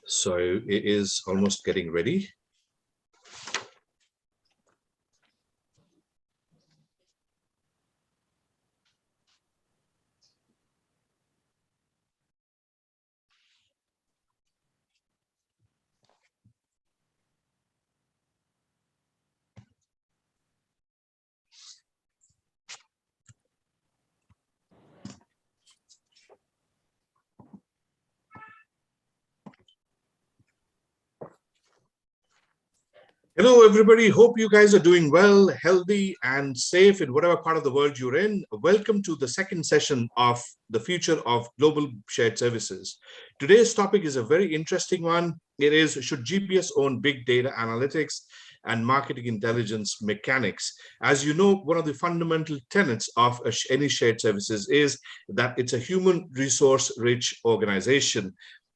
So it is almost getting ready. Hello, everybody. Hope you guys are doing well, healthy, and safe in whatever part of the world you're in. Welcome to the second session of the future of global shared services. Today's topic is a very interesting one. It is, should GBS own big data analytics and marketing intelligence mechanics? As you know, one of the fundamental tenets of any shared services is that it's a human resource rich organization.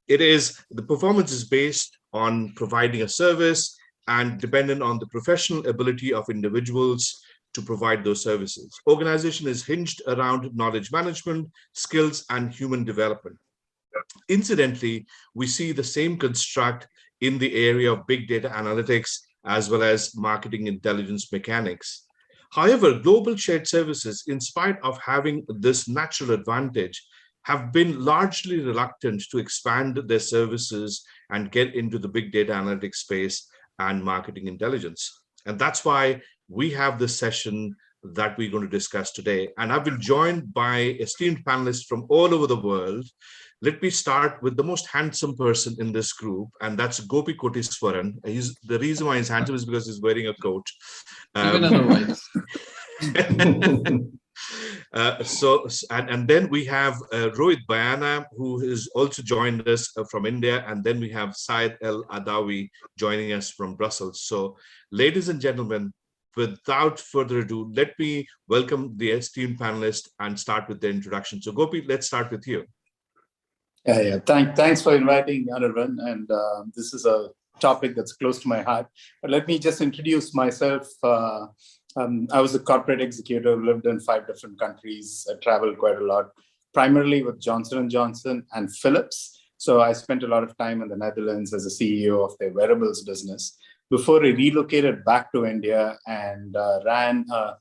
The performance is based on providing a service and dependent on the professional ability of individuals to provide those services. Organization is hinged around knowledge management, skills, and human development. Incidentally, we see the same construct in the area of big data analytics as well as marketing intelligence mechanics. However, global shared services, in spite of having this natural advantage, have been largely reluctant to expand their services and get into the big data analytics space and marketing intelligence. And that's why we have this session that we're going to discuss today. And I've been joined by esteemed panelists from all over the world. Let me start with the most handsome person in this group, and that's Gopi Kotiswaran. The reason why he's handsome is because he's wearing a coat. Even otherwise. And then we have Rohit Bayana, who has also joined us from India, and then we have Syed El Adawi joining us from Brussels. So, ladies and gentlemen, without further ado, let me welcome the esteemed panelists and start with the introduction. So, Gopi, let's start with you. Yeah. Thanks for inviting Anirvan, and this is a topic that's close to my heart. But let me just introduce myself. I was a corporate executive, lived in 5 different countries. I traveled quite a lot, primarily with Johnson & Johnson and Philips. So I spent a lot of time in the Netherlands as a CEO of their wearables business before I relocated back to India and ran a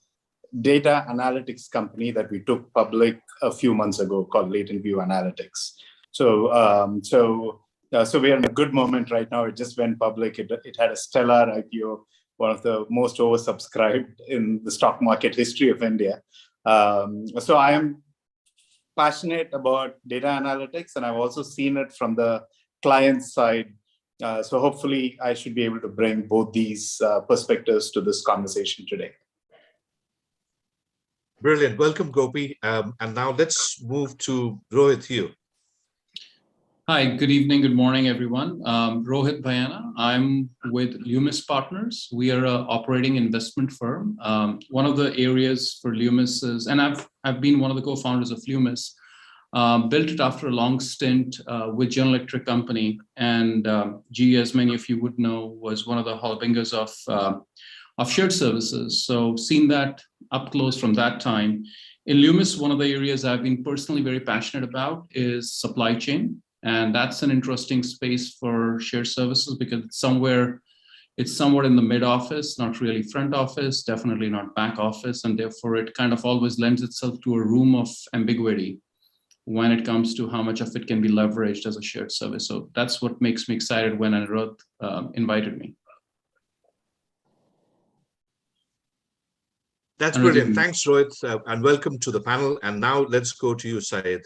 data analytics company that we took public a few months ago called Latent View Analytics. So we are in a good moment right now. It just went public. It had a stellar IPO, one of the most oversubscribed in the stock market history of India. So I am passionate about data analytics, and I've also seen it from the client side. So hopefully I should be able to bring both these perspectives to this conversation today. Brilliant. Welcome, Gopi. And now let's move to Rohit here. Hi, good evening, good morning, everyone. Rohit Bayana. I'm with Lumis Partners. We are an operating investment firm. One of the areas for Lumis is, and I've been one of the co-founders of Lumis, built it after a long stint with General Electric Company. And GE, as many of you would know, was one of the harbingers of shared services. So seen that up close from that time. In Lumis, one of the areas I've been personally very passionate about is supply chain. And that's an interesting space for shared services because it's somewhere in the mid office, not really front office, definitely not back office. And therefore it kind of always lends itself to a room of ambiguity when it comes to how much of it can be leveraged as a shared service. So that's what makes me excited when Anirudh invited me. That's brilliant. Thanks, Rohit, and welcome to the panel. And now let's go to you, Syed.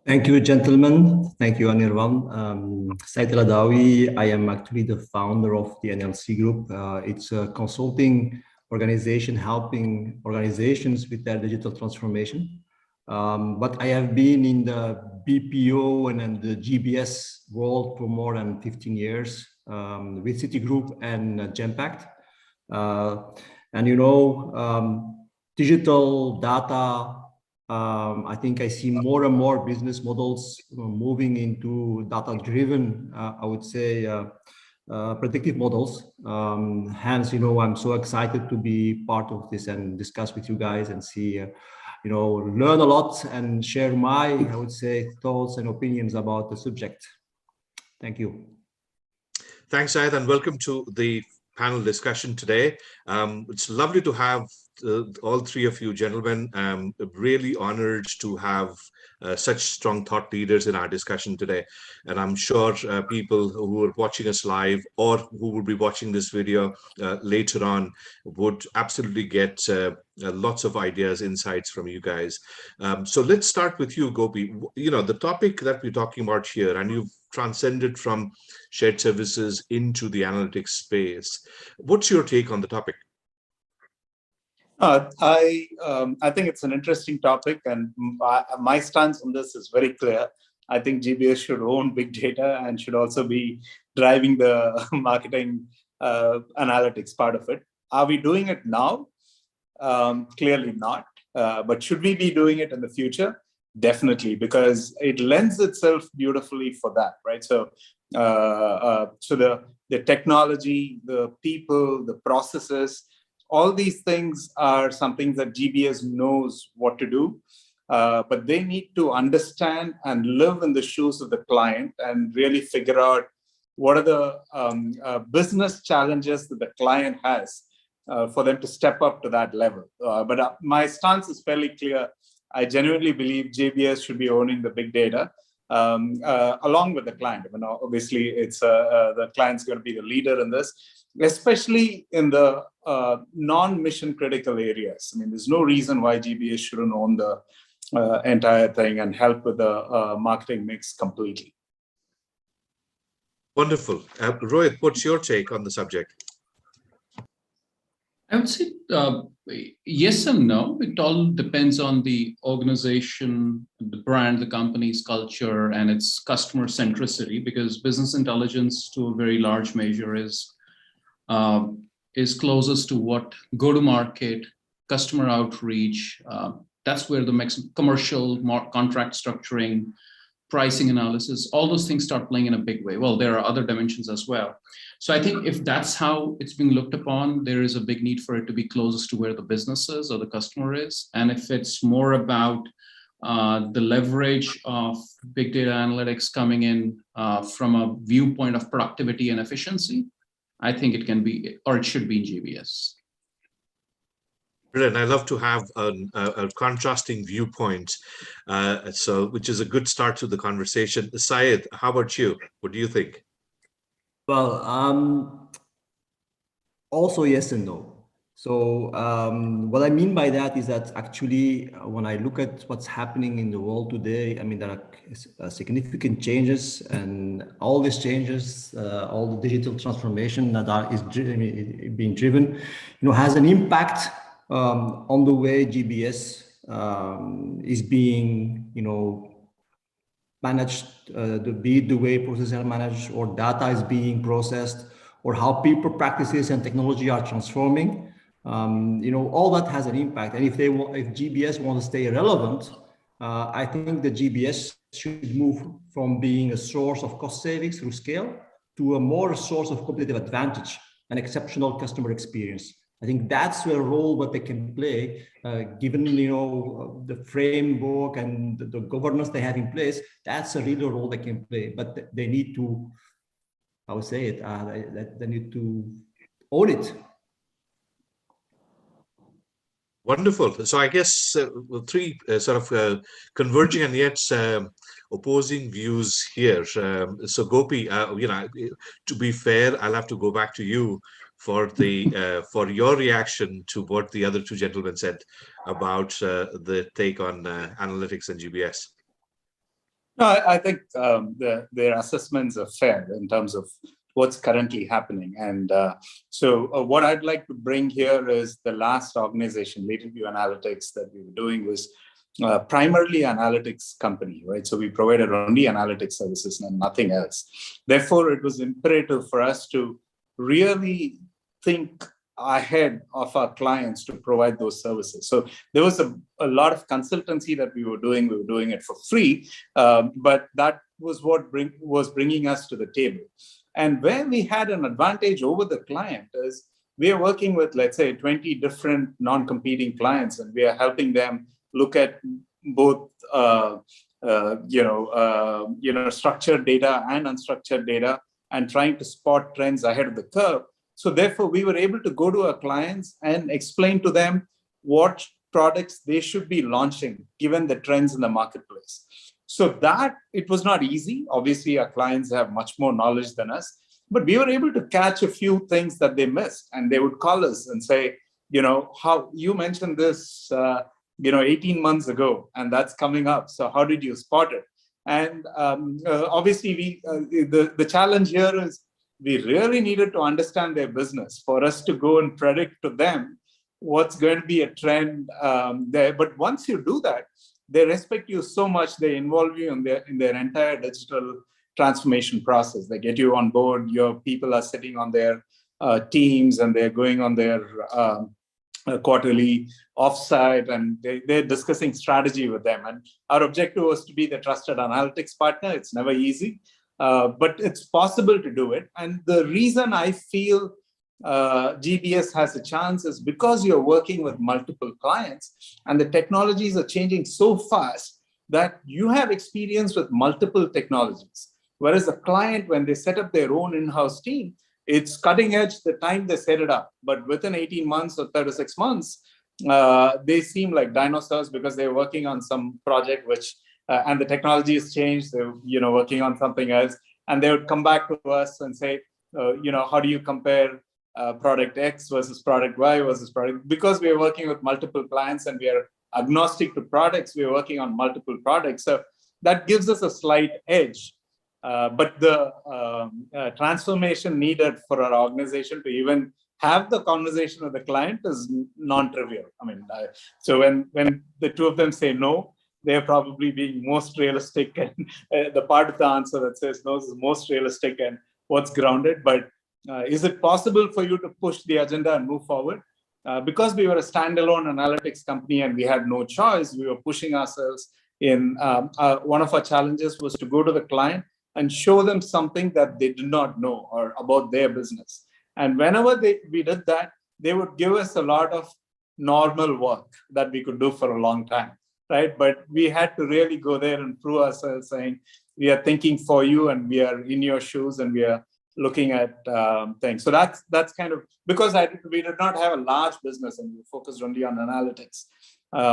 Thank you, gentlemen. Thank you, Anirvan. Syed El Adawi. I am actually the founder of the NLC Group. It's a consulting organization helping organizations with their digital transformation. But I have been in the BPO and the GBS world for more than 15 years with Citigroup and Genpact. And you know, digital data, I think I see more and more business models moving into data-driven, I would say, predictive models. Hence, you know, I'm so excited to be part of this and discuss with you guys and see, you know, learn a lot and share my, I would say, thoughts and opinions about the subject. Thank you. Thanks, Syed, and welcome to the panel discussion today. It's lovely to have all three of you gentlemen. Really honored to have such strong thought leaders in our discussion today. And I'm sure people who are watching us live or who will be watching this video later on would absolutely get lots of ideas, insights from you guys. So let's start with you, Gopi. You know, the topic that we're talking about here, and you've transcended from shared services into the analytics space. What's your take on the topic? I think it's an interesting topic, and my stance on this is very clear. I think GBS should own big data and should also be driving the marketing analytics part of it. Are we doing it now? Clearly not. But should we be doing it in the future? Definitely, because it lends itself beautifully for that, right? So, the technology, the people, the processes, all these things are something that GBS knows what to do, but they need to understand and live in the shoes of the client and really figure out what are the business challenges that the client has for them to step up to that level. But my stance is fairly clear. I genuinely believe GBS should be owning the big data along with the client. I mean, obviously, it's the client's going to be the leader in this, especially in the non-mission critical areas. I mean, there's no reason why GBS shouldn't own the entire thing and help with the marketing mix completely. Wonderful. Rohit, what's your take on the subject? I would say yes and no. It all depends on the organization, the brand, the company's culture, and its customer centricity, because business intelligence to a very large measure is closest to what go-to-market, customer outreach, that's where the commercial contract structuring, pricing analysis, all those things start playing in a big way. Well, there are other dimensions as well. So I think if that's how it's being looked upon, there is a big need for it to be closest to where the business is or the customer is. And if it's more about the leverage of big data analytics coming in from a viewpoint of productivity and efficiency, I think it can be, or it should be in GBS. Brilliant. I love to have a contrasting viewpoint, which is a good start to the conversation. Syed, how about you? What do you think? Well, also yes and no. So what I mean by that is that actually, when I look at what's happening in the world today, I mean, there are significant changes, and all these changes, all the digital transformation that is being driven, has an impact on the way GBS is being, managed, the way processes are managed, or data is being processed, or how people practices and technology are transforming. All that has an impact. And if GBS want to stay relevant, I think the GBS should move from being a source of cost savings through scale to a more source of competitive advantage and exceptional customer experience. I think that's a role that they can play, given the framework and the governance they have in place. That's a real role they can play, but they need to, I would say it, they need to own it. Wonderful. So I guess three sort of converging and yet opposing views here. So Gopi, to be fair, I'll have to go back to you for for your reaction to what the other two gentlemen said about the take on analytics and GBS. No, I think their assessments are fair in terms of what's currently happening. And so what I'd like to bring here is the last organization, Latent View Analytics, that we were doing was primarily analytics company, right? So we provided only analytics services and nothing else. Therefore, it was imperative for us to really think ahead of our clients to provide those services. So there was a lot of consultancy that we were doing. We were doing it for free, but that was what was bringing us to the table. And where we had an advantage over the client is we are working with, let's say, 20 different non-competing clients, and we are helping them look at both structured data and unstructured data, and trying to spot trends ahead of the curve. So therefore, we were able to go to our clients and explain to them what products they should be launching given the trends in the marketplace. So that it was not easy. Obviously, our clients have much more knowledge than us, but we were able to catch a few things that they missed, and they would call us and say, how you mentioned this, 18 months ago, and that's coming up. So how did you spot it? And obviously, the challenge here is we really needed to understand their business for us to go and predict to them what's going to be a trend there. But once you do that, they respect you so much, they involve you in their entire digital transformation process. They get you on board, your people are sitting on their teams, and they're going on their quarterly offsite, and they're discussing strategy with them. And our objective was to be the trusted analytics partner. It's never easy, but it's possible to do it. And the reason I feel GBS has a chance is because you're working with multiple clients, and the technologies are changing so fast that you have experience with multiple technologies. Whereas the client, when they set up their own in-house team, it's cutting edge the time they set it up. But within 18 months or 36 months, they seem like dinosaurs because they're working on some project which, and the technology has changed. They're working on something else, and they would come back to us and say, how do you compare product X versus product Y versus product? Because we are working with multiple clients and we are agnostic to products, we are working on multiple products. So that gives us a slight edge. But the transformation needed for our organization to even have the conversation with the client is non-trivial. So when the two of them say no, they're probably being most realistic, and the part of the answer that says no is most realistic and what's grounded. But is it possible for you to push the agenda and move forward? Because we were a standalone analytics company and we had no choice, we were pushing ourselves in. One of our challenges was to go to the client and show them something that they did not know or about their business. And whenever we did that, they would give us a lot of normal work that we could do for a long time, right? But we had to really go there and prove ourselves, saying, we are thinking for you and we are in your shoes and we are looking at things. So that's kind of, because we did not have a large business and we focused only on analytics.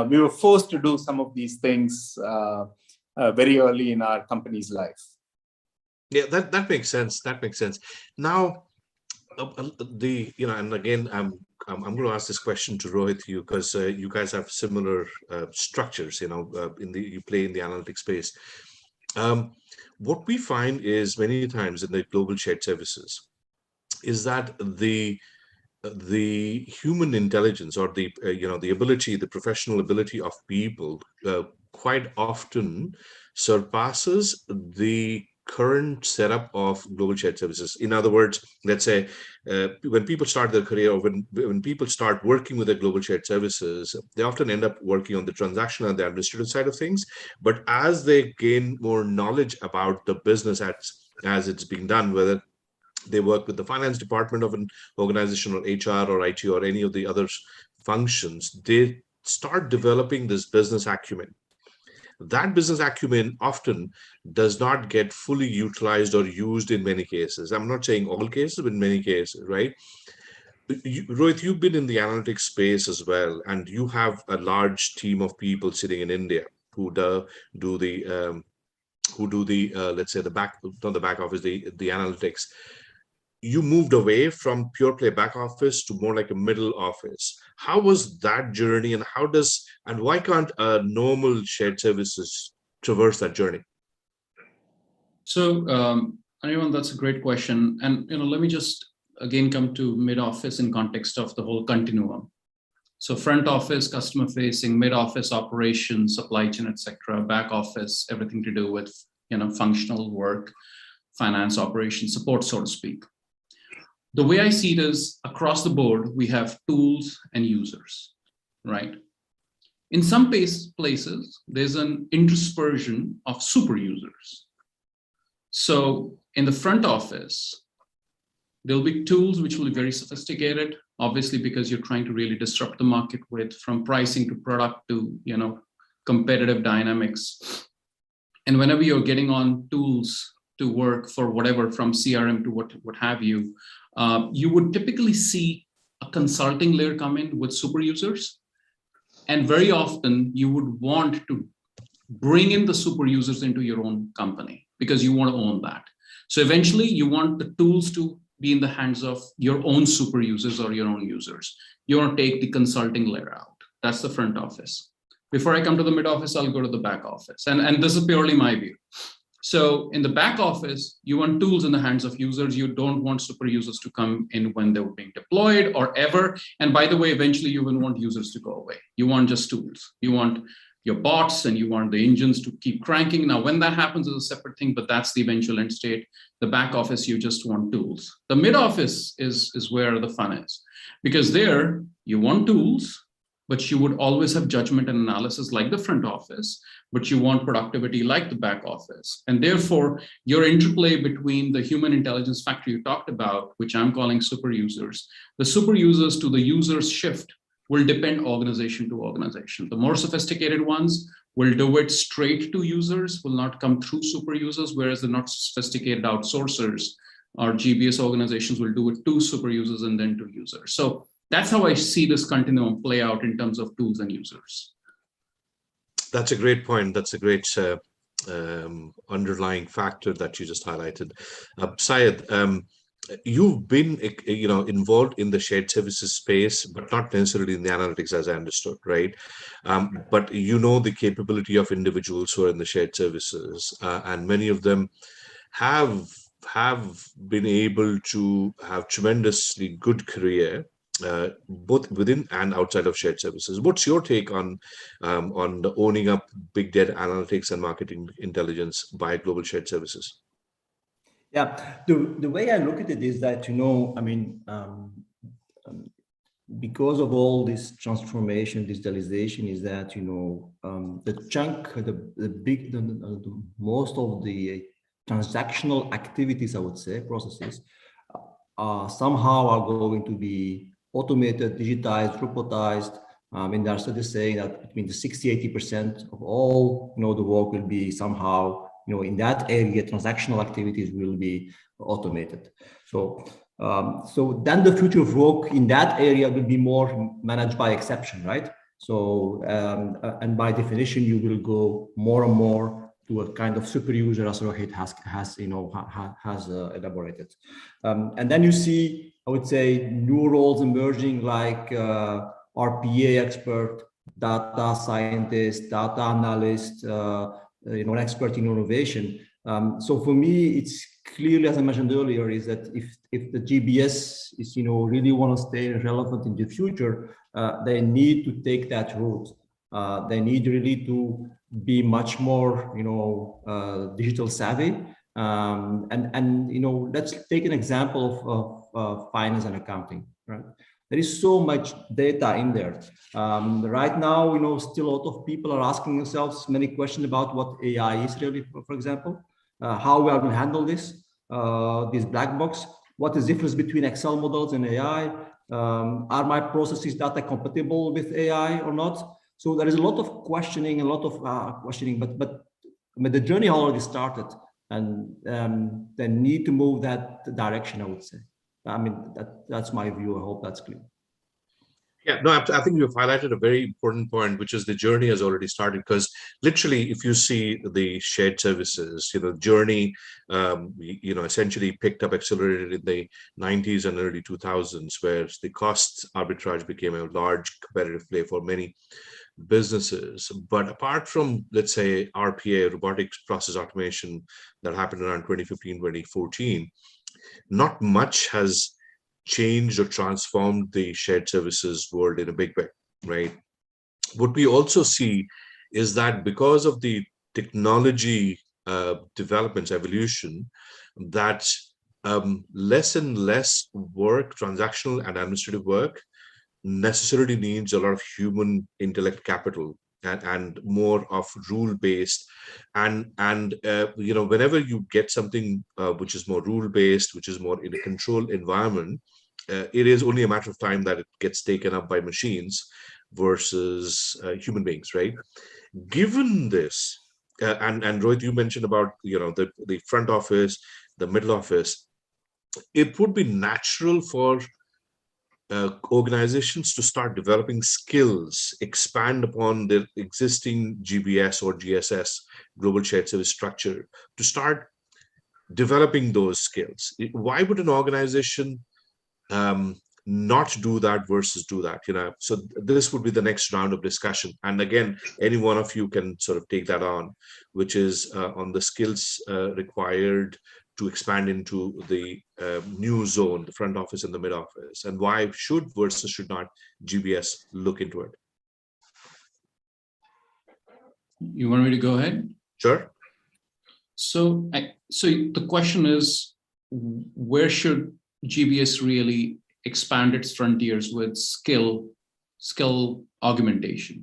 We were forced to do some of these things very early in our company's life. Yeah, that makes sense. That makes sense. Now, and again, I'm going to ask this question to Rohit, because you guys have similar structures. You play in the analytics space. What we find is many times in the global shared services is that the human intelligence, or the ability, the professional ability of people quite often surpasses the current setup of global shared services. In other words, let's say when people start their career, or when people start working with the global shared services, they often end up working on the transactional and the administrative side of things. But as they gain more knowledge about the business as it's being done, whether they work with the finance department of an organization, or HR or IT or any of the other functions, they start developing this business acumen. That business acumen often does not get fully utilized or used in many cases. I'm not saying all cases, but in many cases, right? Rohit, you've been in the analytics space as well, and you have a large team of people sitting in India who do the let's say not the back office, the analytics. You moved away from pure play back office to more like a middle office. How was that journey, and why can't normal shared services traverse that journey? So, Anirvan, that's a great question. And let me just again come to mid office in context of the whole continuum. So, front office, customer facing, mid office, operations, supply chain, etc. Back office, everything to do with functional work, finance, operations, support, so to speak. The way I see it is, across the board, we have tools and users, right? In some places, there's an interspersion of super users. So in the front office, there'll be tools which will be very sophisticated, obviously, because you're trying to really disrupt the market from pricing to product to, competitive dynamics. And whenever you're getting on tools to work for whatever, from CRM to what have you, you would typically see a consulting layer come in with super users. And very often you would want to bring in the super users into your own company because you want to own that. So eventually you want the tools to be in the hands of your own super users or your own users. You want to take the consulting layer out. That's the front office. Before I come to the mid office, I'll go to the back office. And this is purely my view. So in the back office, you want tools in the hands of users. You don't want super users to come in when they were being deployed or ever. And by the way, eventually you will want users to go away. You want just tools. You want your bots and you want the engines to keep cranking. Now, when that happens is a separate thing, but that's the eventual end state. The back office, you just want tools. The mid office is where the fun is, because there you want tools, but you would always have judgment and analysis like the front office, but you want productivity like the back office. And therefore, your interplay between the human intelligence factor you talked about, which I'm calling super users, the super users to the users shift will depend organization to organization. The more sophisticated ones will do it straight to users, will not come through super users, whereas the not sophisticated outsourcers or GBS organizations will do it to super users and then to users. So that's how I see this continuum play out in terms of tools and users. That's a great point. That's a great underlying factor that you just highlighted. Syed, you've been involved in the shared services space, but not necessarily in the analytics, as I understood, right? But you know the capability of individuals who are in the shared services, and many of them have been able to have tremendously good career, both within and outside of shared services. What's your take on the owning up big data analytics and marketing intelligence by global shared services? Yeah, the way I look at it is that, because of all this transformation, digitalization, is that, the chunk, the most of the transactional activities, I would say, processes, somehow are going to be automated, digitized, robotized. There are studies saying that between the 60–80% of all, the work will be somehow, in that area, transactional activities will be automated. So then the future of work in that area will be more managed by exception, right? So, and by definition, you will go more and more to a kind of super user, as Rohit has elaborated. And then you see, I would say, new roles emerging like RPA expert, data scientist, data analyst, an expert in innovation. So for me, it's clearly, as I mentioned earlier, is that if the GBS is, really want to stay relevant in the future, they need to take that route. They need really to be much more, digital savvy. And let's take an example of finance and accounting, right? There is so much data in there. Right now, still a lot of people are asking themselves many questions about what AI is really, for example, how we will handle this black box. What is the difference between Excel models and AI? Are my processes data compatible with AI or not? So there is a lot of questioning, but the journey already started, and they need to move that direction, I would say. That's my view. I hope that's clear. Yeah, no, I think you've highlighted a very important point, which is the journey has already started. Because literally, if you see the shared services, journey, essentially picked up, accelerated in the 90s and early 2000s, where the cost arbitrage became a large competitive play for many businesses. But apart from, let's say, RPA, robotic process automation, that happened around 2015, 2014, not much has changed or transformed the shared services world in a big way, right? What we also see is that because of the technology developments, evolution, that less and less work, transactional and administrative work, necessarily needs a lot of human intellect capital and more of rule-based. And whenever you get something which is more rule-based, which is more in a controlled environment, it is only a matter of time that it gets taken up by machines versus human beings, right? Given this, and Rohit, you mentioned about the front office, the middle office. It would be natural for organizations to start developing skills, expand upon their existing GBS or GSS, global shared service structure, to start developing those skills. Why would an organization not do that versus do that? So this would be the next round of discussion. And again, any one of you can sort of take that on, which is on the skills required to expand into the new zone, the front office and the mid office, and why should versus should not GBS look into it. You want me to go ahead? Sure. So the question is, where should GBS really expand its frontiers with skill augmentation?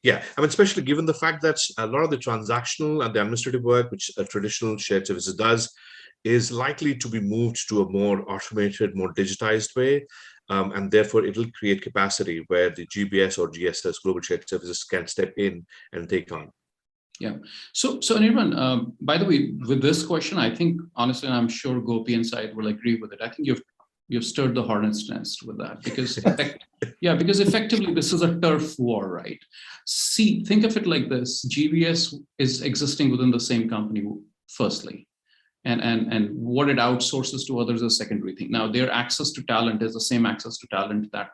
Yeah, I mean, especially given the fact that a lot of the transactional and the administrative work, which a traditional shared services does, is likely to be moved to a more automated, more digitized way. And therefore, it will create capacity where the GBS or GSS, global shared services, can step in and take on. Yeah. So Anirban, by the way, with this question, I think, honestly, I'm sure Gopi and Syed will agree with it. I think you've stirred the hornet's nest with that, because because effectively this is a turf war, right? See, think of it like this: GBS is existing within the same company, firstly, and what it outsources to others is a secondary thing. Now, their access to talent is the same access to talent that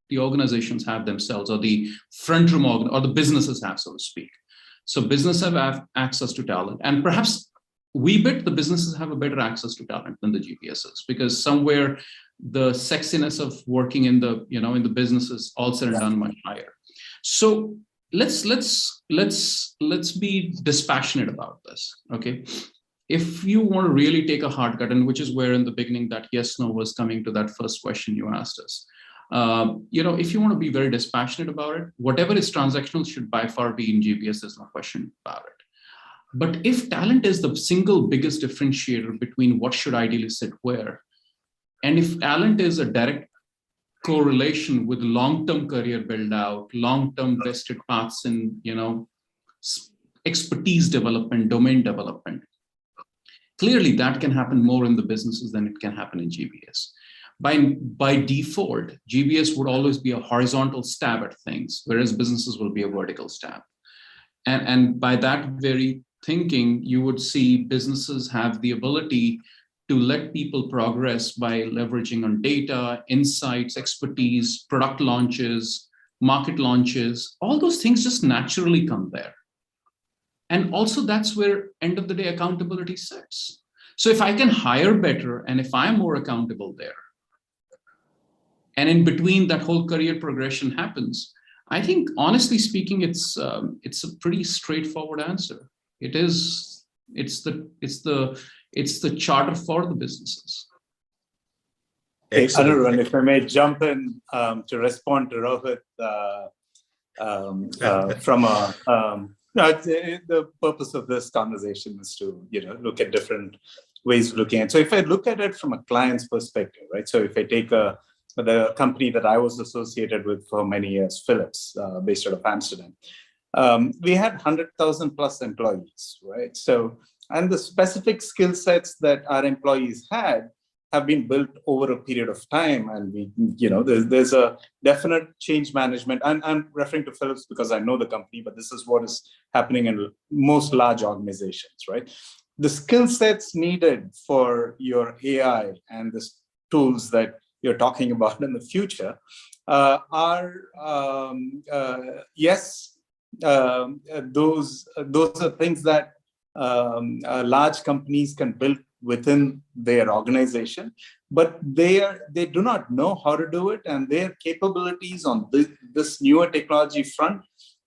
the organizations have themselves, or the front room or the businesses have, so to speak. So businesses have access to talent, and perhaps the businesses have a better access to talent than the GBSs, because somewhere the sexiness of working in the in the business is all said and done much higher. So let's be dispassionate about this, okay? If you want to really take a hard cut, and which is where in the beginning that yes/no was coming to that first question you asked us. If you want to be very dispassionate about it, whatever is transactional should by far be in GBS. There's no question about it. But if talent is the single biggest differentiator between what should ideally sit where, and if talent is a direct correlation with long-term career build out, long-term vested paths in, expertise development, domain development, clearly that can happen more in the businesses than it can happen in GBS. By default, GBS would always be a horizontal stab at things, whereas businesses will be a vertical stab. And by that very thinking, you would see businesses have the ability to let people progress by leveraging on data, insights, expertise, product launches, market launches. All those things just naturally come there. And also that's where end of the day accountability sits. So if I can hire better, and if I'm more accountable there, and in between that whole career progression happens, I think, honestly speaking, it's a pretty straightforward answer. It's the charter for the businesses. Hey, Anirban, if I may jump in to respond to Rohit the purpose of this conversation is to look at different ways of looking at it. So if I look at it from a client's perspective, right? So if I take the company that I was associated with for many years, Philips, based out of Amsterdam, we had 100,000 plus employees, right? So, and the specific skill sets that our employees have been built over a period of time. And there's a definite change management. I'm referring to Philips because I know the company, but this is what is happening in most large organizations, right? The skill sets needed for your AI and the tools that you're talking about in the future are those are things that large companies can build within their organization, but they do not know how to do it, and their capabilities on this newer technology front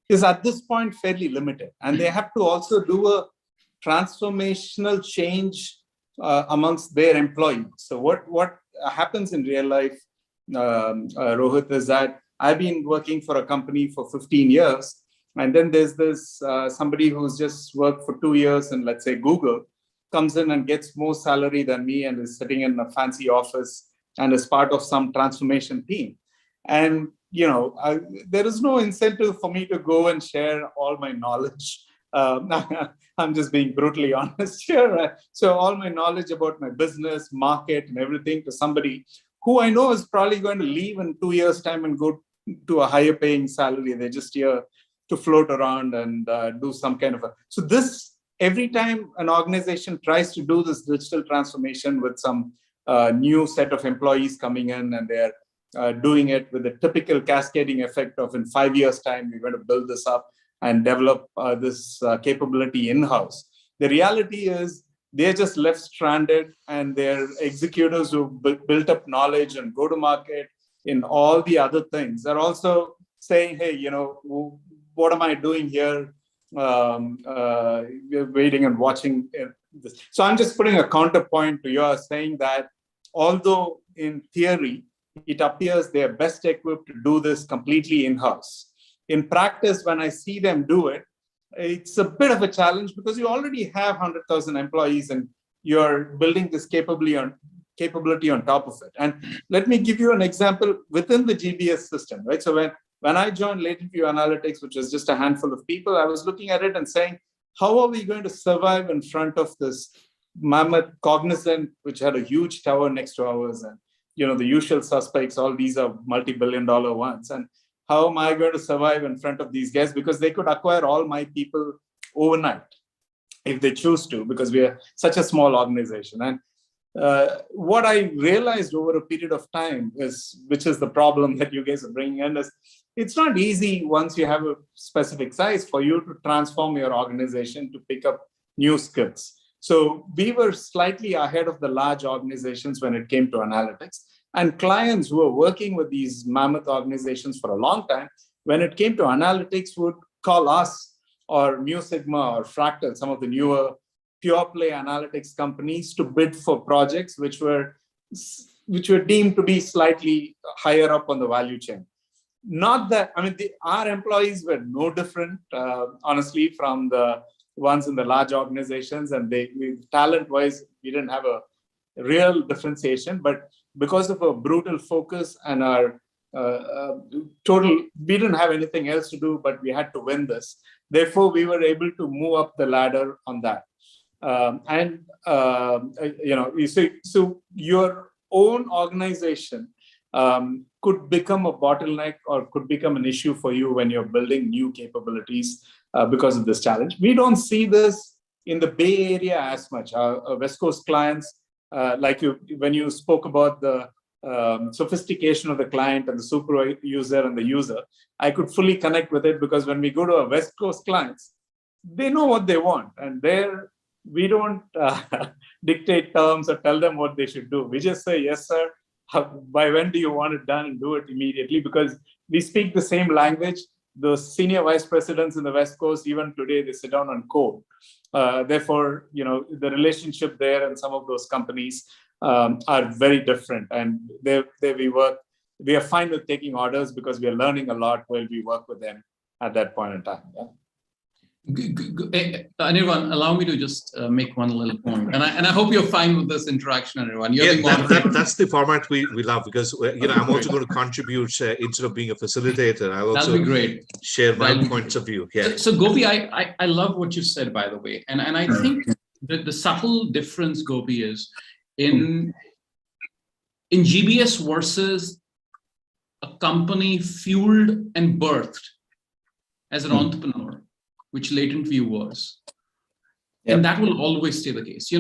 is at this point fairly limited, and they have to also do a transformational change amongst their employees. So what happens in real life, Rohit, is that I've been working for a company for 15 years, and then there's this somebody who's just worked for 2 years in, let's say, Google, comes in and gets more salary than me and is sitting in a fancy office and is part of some transformation team. And, there is no incentive for me to go and share all my knowledge I'm just being brutally honest here. So all my knowledge about my business, market, and everything to somebody who I know is probably going to leave in 2 years' time and go to a higher paying salary. They're just here to float around and do some kind of a. So this, every time an organization tries to do this digital transformation with some new set of employees coming in, and they're doing it with the typical cascading effect of in 5 years' time, we're going to build this up and develop this capability in-house. The reality is they're just left stranded, and their executives who built up knowledge and go-to-market in all the other things are also saying, hey, what am I doing here? We're waiting and watching this. So I'm just putting a counterpoint to yours, saying that although in theory, it appears they're best equipped to do this completely in-house. In practice, when I see them do it, it's a bit of a challenge because you already have 100,000 employees and you're building this capability on top of it. And let me give you an example within the GBS system, right? So when I joined Latent View Analytics, which was just a handful of people, I was looking at it and saying, how are we going to survive in front of this mammoth Cognizant, which had a huge tower next to ours, and the usual suspects, all these are multi-billion-dollar ones. And how am I going to survive in front of these guys? Because they could acquire all my people overnight if they choose to, because we are such a small organization. And what I realized over a period of time is, which is the problem that you guys are bringing in, is it's not easy once you have a specific size for you to transform your organization to pick up new skills. So we were slightly ahead of the large organizations when it came to analytics. And clients who were working with these mammoth organizations for a long time, when it came to analytics, would call us or Mu Sigma or Fractal, some of the newer pure play analytics companies, to bid for projects which were deemed to be slightly higher up on the value chain. Not that, our employees were no different, honestly, from the ones in the large organizations, and talent-wise, we didn't have a real differentiation, but because of a brutal focus and our we didn't have anything else to do, but we had to win this. Therefore, we were able to move up the ladder on that. So your own organization could become a bottleneck or could become an issue for you when you're building new capabilities because of this challenge. We don't see this in the Bay Area as much. Our West Coast clients, when you spoke about the sophistication of the client and the super user and the user, I could fully connect with it, because when we go to our West Coast clients, they know what they want, and we don't dictate terms or tell them what they should do. We just say, yes, sir. By when do you want it done, and do it immediately, because we speak the same language. The senior vice presidents in the West Coast, even today, they sit down on code. Therefore, the relationship there and some of those companies are very different. And there we work. We are fine with taking orders because we are learning a lot while we work with them at that point in time. Yeah. Anirvan, allow me to just make one little point, and I hope you're fine with this interaction, Anirvan. That's the format we love, because I'm also going to contribute instead of being a facilitator. I'll also share my points of view. Yeah. So Gopi, I love what you said, by the way, and I think that the subtle difference, Gopi, is in GBS versus a company fueled and birthed as an entrepreneur, which Latent View was. Yep. And that will always stay the case.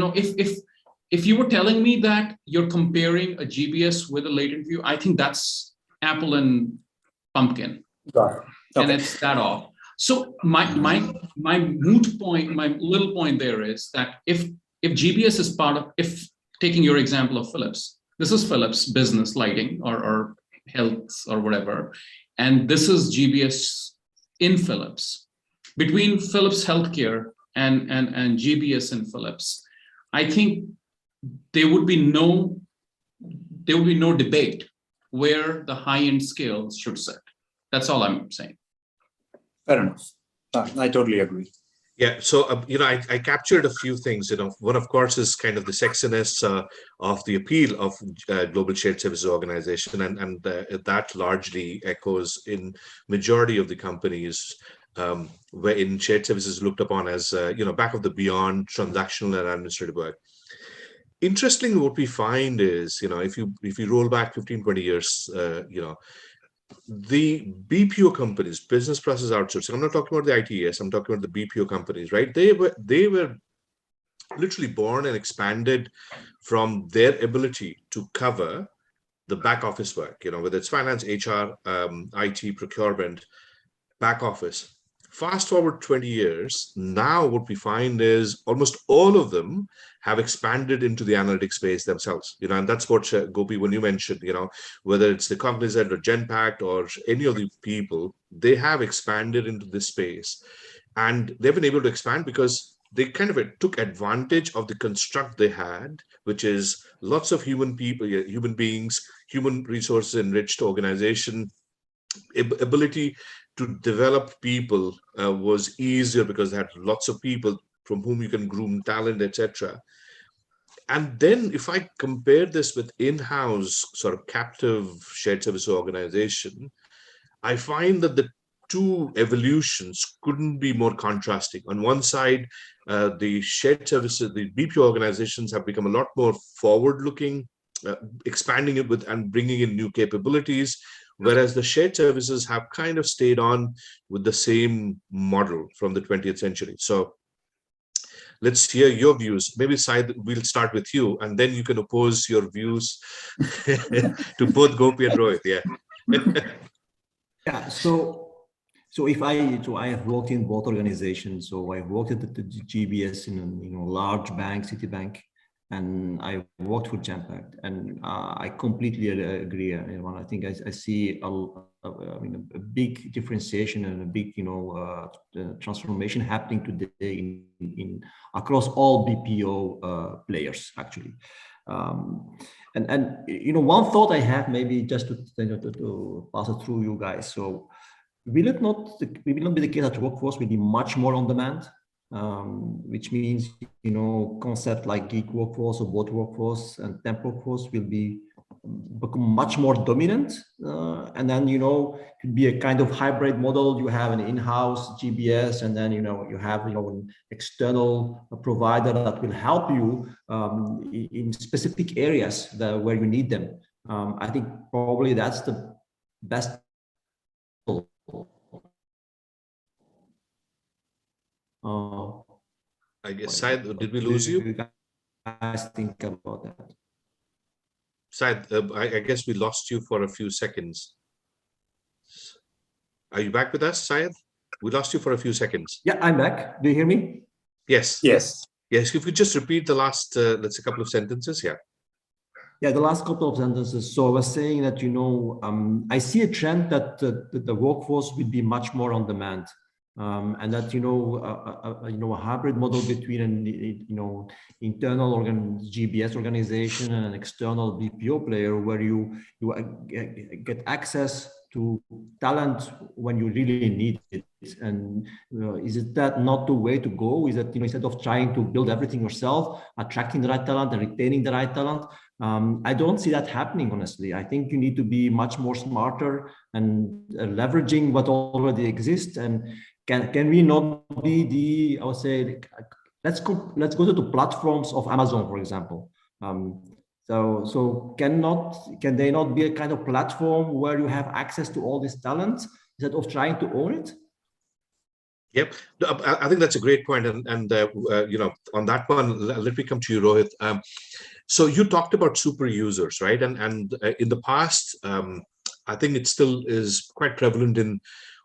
If you were telling me that you're comparing a GBS with a Latent View, I think that's apple and pumpkin. Got it. Okay. And it's that off. So my moot point, my little point there is that if GBS is part of, if taking your example of Philips, this is Philips business lighting or health or whatever, and this is GBS in Philips. Between Philips Healthcare and GBS and Philips, I think there would be no debate where the high-end scales should sit. That's all I'm saying. Fair enough. I totally agree. Yeah, so I captured a few things. One, of course, is kind of the sexiness of the appeal of Global Shared Services Organization, and that largely echoes in majority of the companies wherein shared services looked upon as, back of the beyond transactional and administrative work. Interestingly, what we find is, if you roll back 15, 20 years, the BPO companies, business process outsourcing, I'm not talking about the ITES, I'm talking about the BPO companies, right? They were literally born and expanded from their ability to cover the back office work, whether it's finance, HR, IT, procurement, back office. Fast forward 20 years, now what we find is almost all of them have expanded into the analytics space themselves, and that's what Gopi, when you mentioned, whether it's the Cognizant or Genpact or any of the people, they have expanded into this space, and they've been able to expand because they kind of took advantage of the construct they had, which is lots of human people, human beings, human resources enriched organization, ability to develop people was easier because they had lots of people from whom you can groom talent, etc. And then if I compare this with in-house sort of captive shared service organization, I find that the two evolutions couldn't be more contrasting. On one side, the shared services, the BPO organizations have become a lot more forward-looking, expanding it with and bringing in new capabilities, whereas the shared services have kind of stayed on with the same model from the 20th century. So let's hear your views. Maybe Syed, we'll start with you, and then you can oppose your views to both Gopi and Rohit. Yeah. Yeah. So I have worked in both organizations. So I've worked at the GBS in a large bank, Citibank, and I worked for Genpact, and I completely agree. I think I see a big differentiation and a big transformation happening today in across all BPO players actually. And one thought I have, maybe just to pass it through you guys. So will it not be the case that workforce will be much more on demand? Which means, concept like gig workforce or bot workforce and temp workforce will become much more dominant. And then, it could be a kind of hybrid model. You have an in-house GBS, and then, you have, an external provider that will help you in specific areas where you need them. I think probably that's the best. I guess, Syed, did we lose you? Guys think about that? Syed, I guess we lost you for a few seconds. Are you back with us, Syed? We lost you for a few seconds. Yeah, I'm back. Do you hear me? Yes. Yes. Yes, if you just repeat the last, let's say, couple of sentences, yeah. Yeah, the last couple of sentences. So I was saying that, I see a trend that the workforce will be much more on demand. And that a hybrid model between an internal GBS organization and an external BPO player, where you get access to talent when you really need it. And is it that not the way to go? Is that instead of trying to build everything yourself, attracting the right talent and retaining the right talent? I don't see that happening, honestly. I think you need to be much more smarter and leveraging what already exists. And can we not be I would say, let's go to the platforms of Amazon, for example. So can they not be a kind of platform where you have access to all this talent instead of trying to own it? Yep, I think that's a great point, and on that one, let me come to you, Rohit. So you talked about super users, right? And in the past, I think it still is quite prevalent in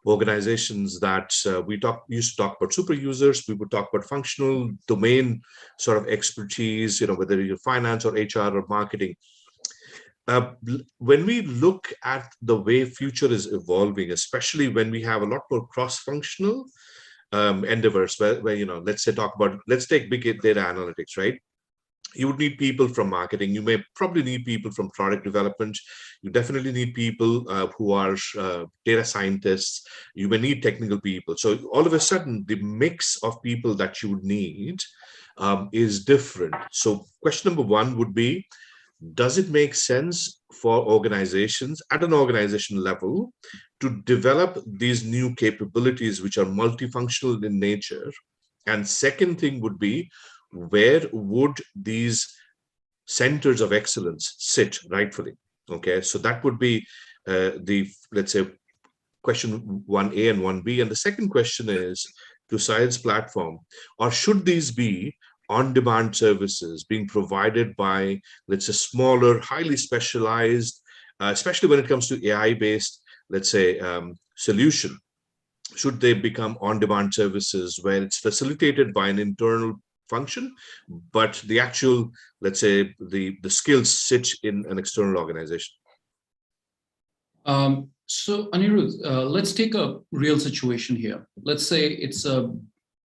organizations that we used to talk about super users. We would talk about functional domain sort of expertise, whether you're finance or HR or marketing. When we look at the way future is evolving, especially when we have a lot more cross-functional endeavors, where let's take big data analytics, right? You would need people from marketing. You may probably need people from product development. You definitely need people who are data scientists. You may need technical people. So all of a sudden, the mix of people that you would need is different. So question number one would be, does it make sense for organizations at an organization level to develop these new capabilities which are multifunctional in nature? And second thing would be, where would these centers of excellence sit rightfully? Okay, so that would be let's say, question 1A and 1B. And the second question is to Syed's platform, or should these be on-demand services being provided by, let's say, smaller, highly specialized, especially when it comes to AI-based, let's say, solution? Should they become on-demand services where it's facilitated by an internal function, but the actual, let's say, the skills sit in an external organization? So Anirudh, let's take a real situation here. Let's say it's a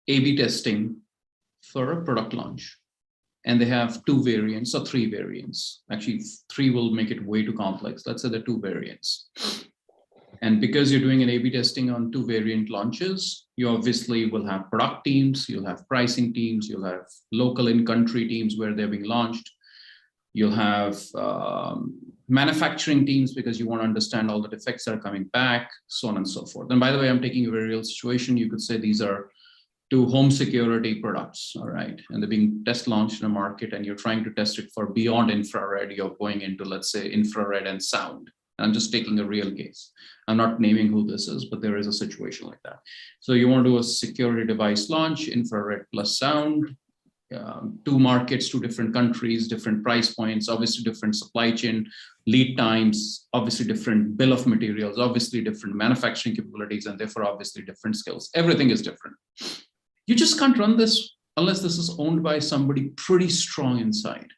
A/B testing for a product launch, and they have 2 variants or 3 variants. Actually, 3 will make it way too complex. Let's say there are 2 variants. And because you're doing an A/B testing on 2 variant launches, you obviously will have product teams, you'll have pricing teams, you'll have local in-country teams where they're being launched. You'll have manufacturing teams because you want to understand all the defects that are coming back, so on and so forth. And by the way, I'm taking a very real situation. You could say these are 2 home security products, all right? And they're being test launched in a market, and you're trying to test it for beyond infrared. You're going into, let's say, infrared and sound. I'm just taking a real case. I'm not naming who this is, but there is a situation like that. So you want to do a security device launch, infrared plus sound, 2 markets, 2 different countries, different price points, obviously different supply chain lead times, obviously different bill of materials, obviously different manufacturing capabilities, and therefore obviously different skills. Everything is different. You just can't run this unless this is owned by somebody pretty strong inside.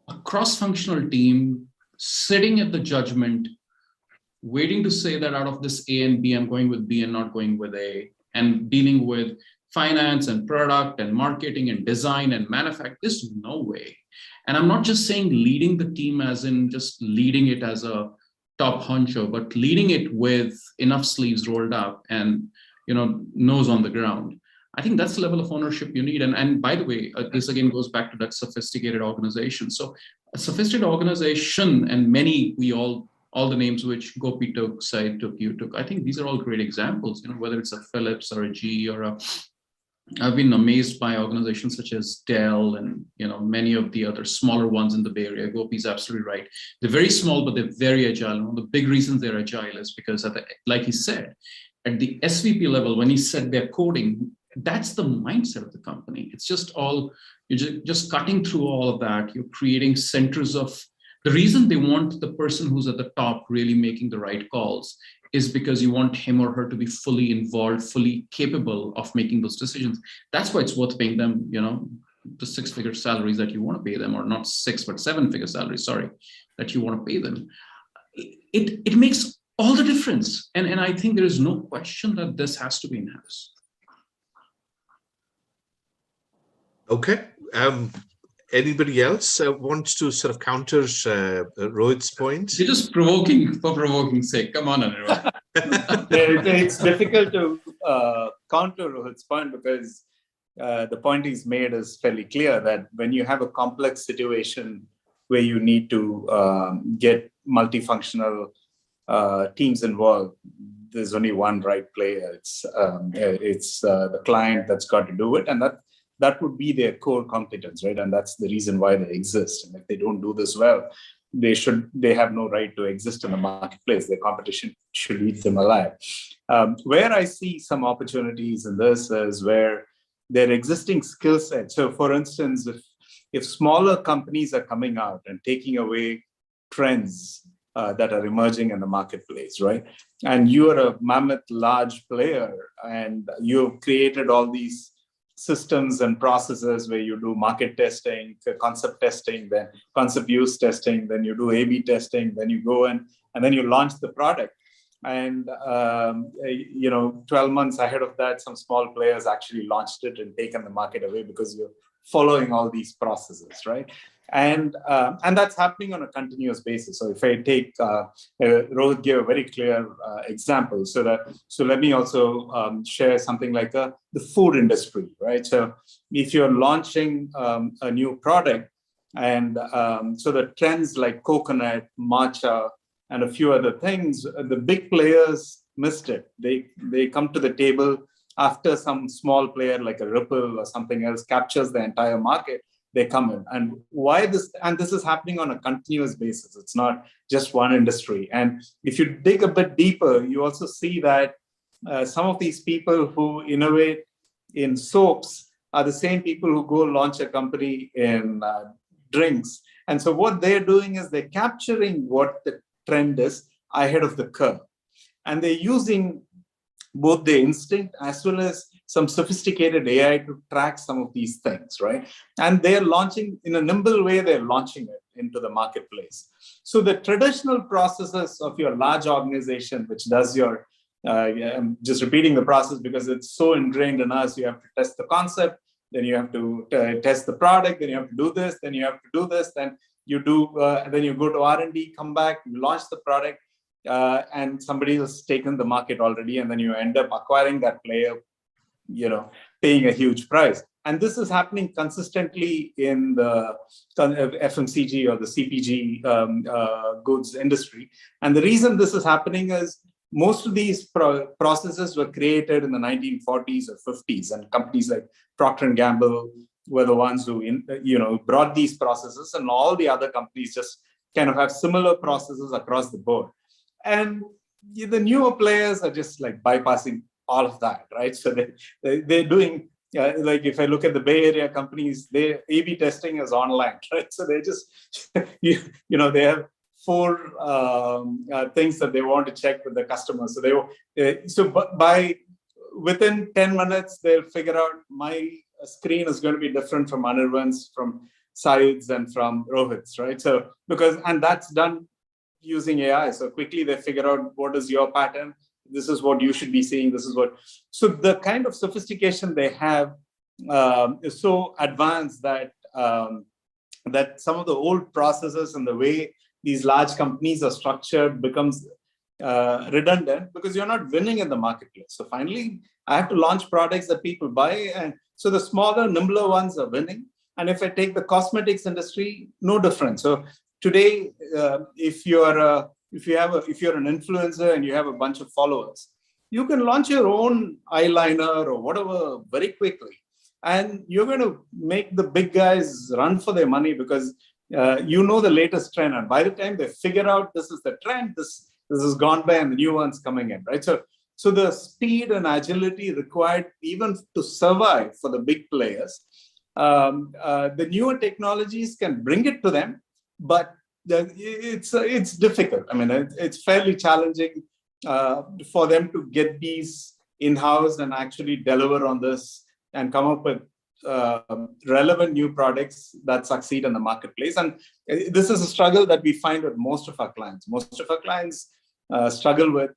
A cross-functional team sitting at the judgment, waiting to say that out of this A and B, I'm going with B and not going with A, and dealing with finance and product and marketing and design and manufacturing. There's no way. And I'm not just saying leading the team as in just leading it as a top honcho, but leading it with enough sleeves rolled up and, nose on the ground. I think that's the level of ownership you need. And by the way, this again goes back to that sophisticated organization. So a sophisticated organization, and all the names which Gopi took, Syed took, you took, I think these are all great examples, whether it's a Philips or a GE or I've been amazed by organizations such as Dell and many of the other smaller ones in the Bay Area. Gopi's absolutely right. They're very small, but they're very agile. And one of the big reasons they're agile is because, like he said, at the SVP level, when he said they're coding, that's the mindset of the company. It's just you're just cutting through all of that. You're creating centers of, the reason they want the person who's at the top really making the right calls is because you want him or her to be fully involved, fully capable of making those decisions. That's why it's worth paying them, the 6-figure salaries that you want to pay them, or not 6, but 7-figure salaries, sorry, that you want to pay them. It makes all the difference. And I think there is no question that this has to be in-house. Okay. Anybody else wants to sort of counter Rohit's point? You're just provoking for provoking's sake. Come on, everyone. It's difficult to counter Rohit's point because the point he's made is fairly clear that when you have a complex situation where you need to get multifunctional teams involved, there's only one right player. It's the client that's got to do it, and that would be their core competence, right? And that's the reason why they exist. And if they don't do this well, they have no right to exist in the marketplace. Their competition should eat them alive. Where I see some opportunities in this is where their existing skill set. So for instance, if smaller companies are coming out and taking away trends that are emerging in the marketplace, right? And you are a mammoth large player and you've created all these systems and processes where you do market testing, concept testing, then concept use testing, then you do A/B testing, then you go in and then you launch the product. And 12 months ahead of that, some small players actually launched it and taken the market away because you're following all these processes, right? And that's happening on a continuous basis. So if I take Rohit gave a very clear example. So let me also share something like the food industry, right? So if you're launching a new product, And so the trends like coconut, matcha, and a few other things, the big players missed it. They come to the table after some small player like a Ripple or something else captures the entire market. They come in. And why this? And this is happening on a continuous basis. It's not just one industry. And if you dig a bit deeper, you also see that some of these people who innovate in soaps are the same people who go launch a company in drinks. And so what they're doing is they're capturing what the trend is ahead of the curve. And they're using both the instinct as well as some sophisticated AI to track some of these things, right? And they're launching in a nimble way, they're launching it into the marketplace. So the traditional processes of your large organization, which does your, I'm just repeating the process because it's so ingrained in us, you have to test the concept, then you have to test the product, then you have to do this, then you have to do this, then you do, then you go to R&D, come back, you launch the product, and somebody has taken the market already, and then you end up acquiring that player, paying a huge price. And this is happening consistently in the FMCG or the CPG goods industry. And the reason this is happening is most of these processes were created in the 1940s or 50s, and companies like Procter & Gamble were the ones who brought these processes, and all the other companies just kind of have similar processes across the board. And the newer players are just like bypassing all of that, right? So they're doing, like if I look at the Bay Area companies, their A/B testing is online, right? So they just, they have 4 things that they want to check with the customer. So by within 10 minutes, they'll figure out my screen is going to be different from Anirvan's, from Saeed's, and from Rohit's, right? So and that's done using AI. So quickly they figure out what is your pattern. This is what you should be seeing. This is what. So the kind of sophistication they have is so advanced that that some of the old processes and the way these large companies are structured becomes redundant because you're not winning in the marketplace. So finally, I have to launch products that people buy, and so the smaller, nimbler ones are winning. And if I take the cosmetics industry, no different. So today, if you're an influencer and you have a bunch of followers, you can launch your own eyeliner or whatever very quickly, and you're going to make the big guys run for their money because the latest trend, and by the time they figure out this is the trend, this has gone by and the new one's coming in, right? So the speed and agility required even to survive for the big players, the newer technologies can bring it to them, but it's difficult. I mean, it's fairly challenging for them to get these in-house and actually deliver on this and come up with relevant new products that succeed in the marketplace. And this is a struggle that we find with most of our clients. Most of our clients struggle with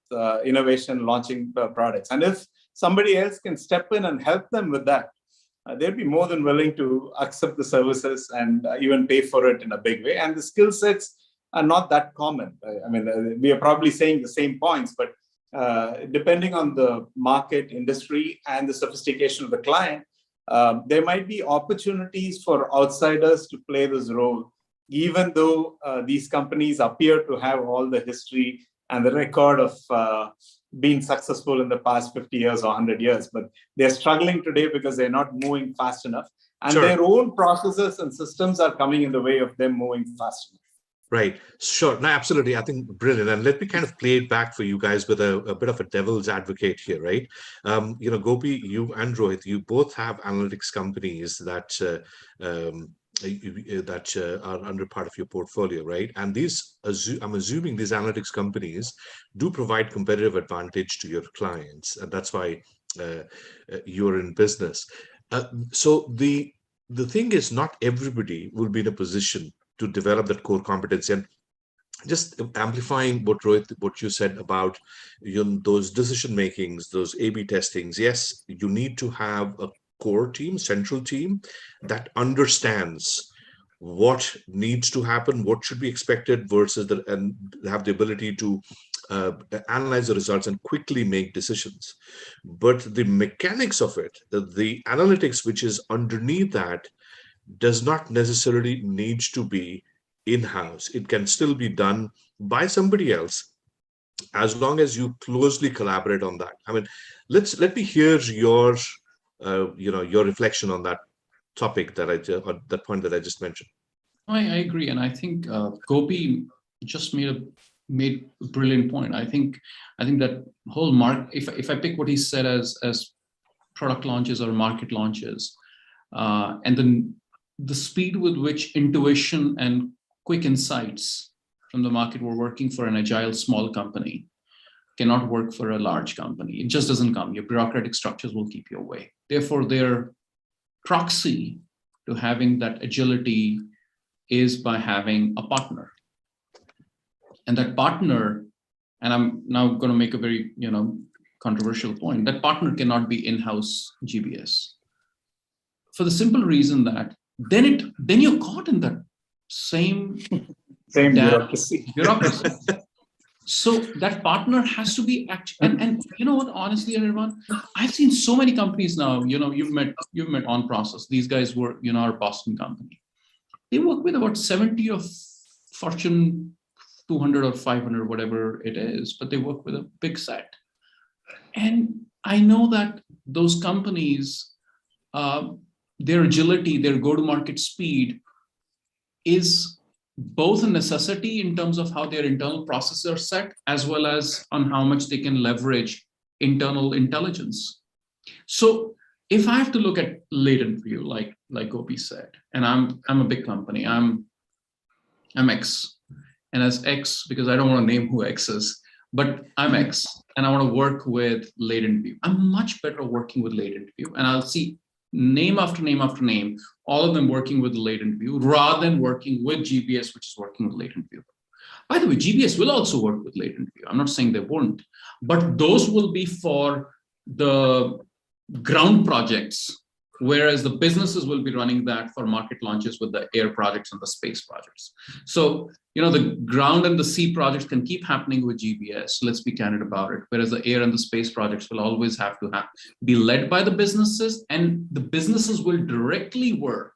innovation, launching products. And if somebody else can step in and help them with that, they'd be more than willing to accept the services and even pay for it in a big way. And the skill sets are not that common. I mean, we are probably saying the same points, but depending on the market, industry, and the sophistication of the client, there might be opportunities for outsiders to play this role, even though these companies appear to have all the history and the record of being successful in the past 50 years or 100 years. But they're struggling today because they're not moving fast enough. And Sure. Their own processes and systems are coming in the way of them moving fast enough. Right. Sure. No, absolutely. I think brilliant. And let me kind of play it back for you guys with a bit of a devil's advocate here, right? Gopi, you and Rohit, you both have analytics companies that are under part of your portfolio, right? And I'm assuming these analytics companies do provide competitive advantage to your clients, and that's why you're in business. So the thing is, not everybody will be in a position to develop that core competency. And just amplifying what Rohit, what you said about those decision makings, those A/B testings. Yes, you need to have a core team, central team that understands what needs to happen, what should be expected versus and have the ability to analyze the results and quickly make decisions. But the mechanics of it, the analytics which is underneath that, does not necessarily need to be in-house. It can still be done by somebody else, as long as you closely collaborate on that. I mean, let me hear your your reflection on that topic that or that point that I just mentioned. I agree, and I think Gopi just made a brilliant point. I think that whole if I pick what he said as product launches or market launches, and then the speed with which intuition and quick insights from the market were working for an agile small company cannot work for a large company. It just doesn't come. Your bureaucratic structures will keep you away. Therefore, their proxy to having that agility is by having a partner. And that partner, and I'm now going to make a very controversial point, that partner cannot be in-house GBS. For the simple reason that then you're caught in that same bureaucracy. So that partner has to be and you know what, honestly, everyone, I've seen so many companies now, you've met On Process. These guys were, our Boston company. They work with about 70 of Fortune 200 or 500, whatever it is, but they work with a big set. And I know that those companies, their agility, their go-to-market speed is both a necessity in terms of how their internal processes are set, as well as on how much they can leverage internal intelligence. So if I have to look at latent view, like Gopi said, and I'm a big company, I'm X, and as X, because I don't want to name who X is, but I'm X, and I want to work with latent view. I'm much better working with latent view, and I'll see name after name after name, all of them working with the latent view rather than working with GBS, which is working with latent view. By the way, GBS will also work with latent view. I'm not saying they won't, but those will be for the ground projects, whereas the businesses will be running that for market launches with the air projects and the space projects. So, the ground and the sea projects can keep happening with GBS. Let's be candid about it. Whereas the air and the space projects will always have to be led by the businesses, and the businesses will directly work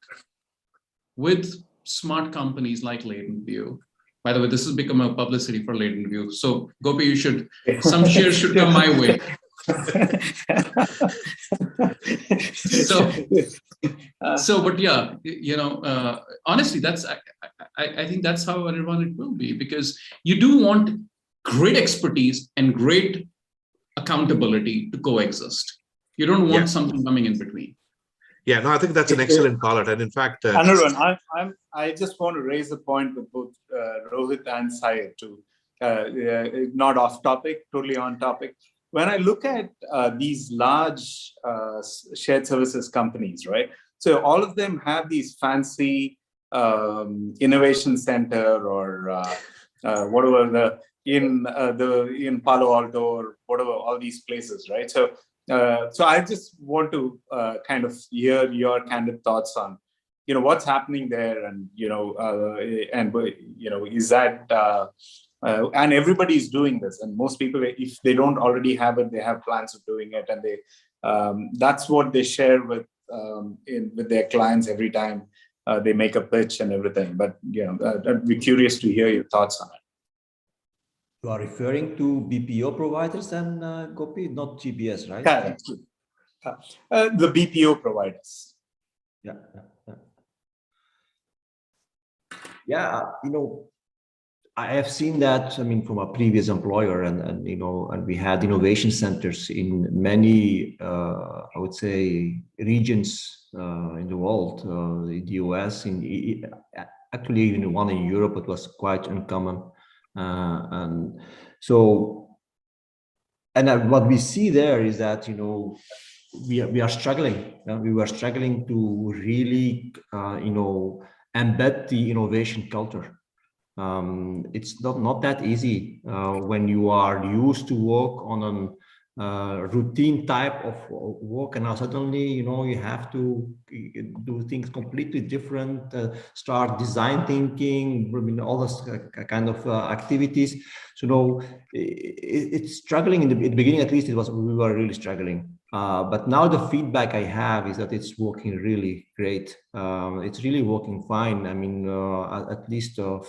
with smart companies like Latent View. By the way, this has become a publicity for Latent View. So Gopi, some shares should come my way. But yeah, honestly, I think that's how everyone it will be, because you do want great expertise and great accountability to coexist. You don't want something coming in between. Yeah, no, I think that's an excellent call out. And in fact, Anirban, I just want to raise a point with both Rohit and Syed too. Not off topic, totally on topic. When I look at these large shared services companies, right? So all of them have these fancy innovation center or whatever in Palo Alto or whatever, all these places, right? So I just want to kind of hear your candid thoughts on, what's happening there, and is that and everybody's doing this, and most people, if they don't already have it, they have plans of doing it, and they that's what they share with their clients every time they make a pitch and everything. But I'd be curious to hear your thoughts on it. You are referring to BPO providers then, Gopi, not GBS, right? The BPO providers. Yeah, I have seen that, from a previous employer, and we had innovation centers in many, I would say, regions in the world, in the US, actually even one in Europe. It was quite uncommon. And what we see there is that, we are struggling. We were struggling to really, embed the innovation culture. It's not that easy when you are used to work on routine type of work, and now suddenly, you have to do things completely different, start design thinking, all those kind of activities. So it's struggling in the beginning. At least we were really struggling. But now the feedback I have is that it's working really great. It's really working fine. I mean, at least for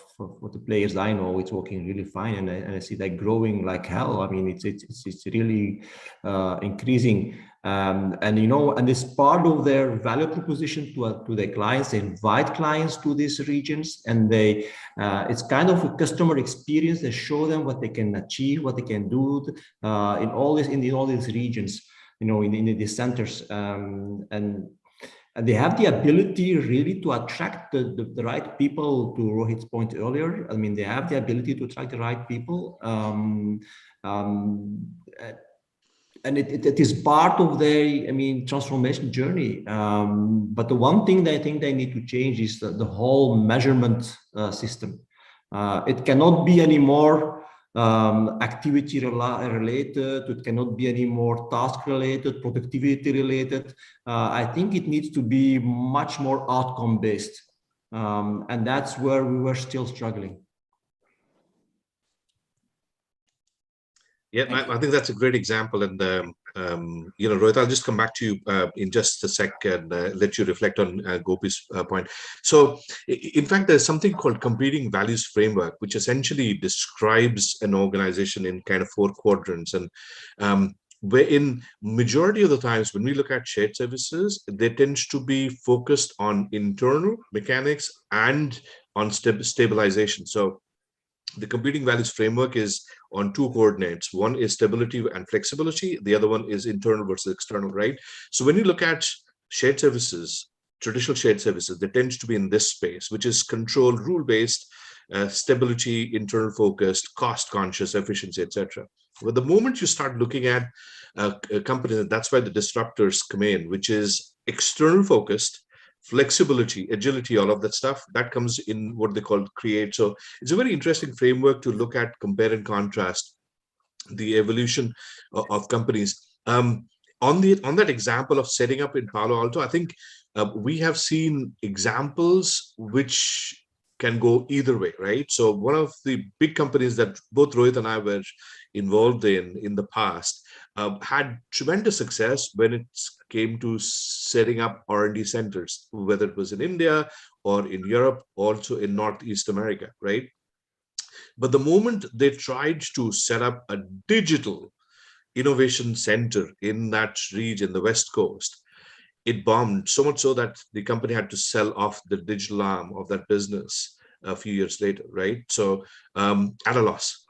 the players I know, it's working really fine, and I see that growing like hell. I mean, it's really increasing, and it's part of their value proposition to their clients. They invite clients to these regions, and it's kind of a customer experience. They show them what they can achieve, what they can do in all these regions. In these centers, and they have the ability really to attract the right people. To Rohit's point earlier, I mean, they have the ability to attract the right people, and it is part of their, transformation journey. But the one thing that I think they need to change is the whole measurement system. It cannot be anymore activity related. It cannot be any more task related, productivity related. I think it needs to be much more outcome based, and that's where we were still struggling. Yeah, I think that's a great example. And, Rohit, I'll just come back to you in just a sec and let you reflect on Gopi's point. So, in fact, there's something called competing values framework, which essentially describes an organization in kind of 4 quadrants. And where in majority of the times when we look at shared services, they tend to be focused on internal mechanics and on stabilization. So the competing values framework is on 2 coordinates. One is stability and flexibility. The other one is internal versus external, right? So when you look at shared services, traditional shared services, they tend to be in this space, which is control, rule-based, stability, internal focused, cost conscious, efficiency, etc. But the moment you start looking at a company, that's why the disruptors come in, which is external focused, flexibility, agility, all of that stuff, that comes in what they call create. So it's a very interesting framework to look at, compare and contrast the evolution of companies. On that example of setting up in Palo Alto, I think we have seen examples which can go either way, right? So one of the big companies that both Rohit and I were involved in the past had tremendous success when it came to setting up R&D centers, whether it was in India or in Europe, also in Northeast America, right? But the moment they tried to set up a digital innovation center in that region, the West Coast, it bombed so much so that the company had to sell off the digital arm of that business a few years later, right? So at a loss.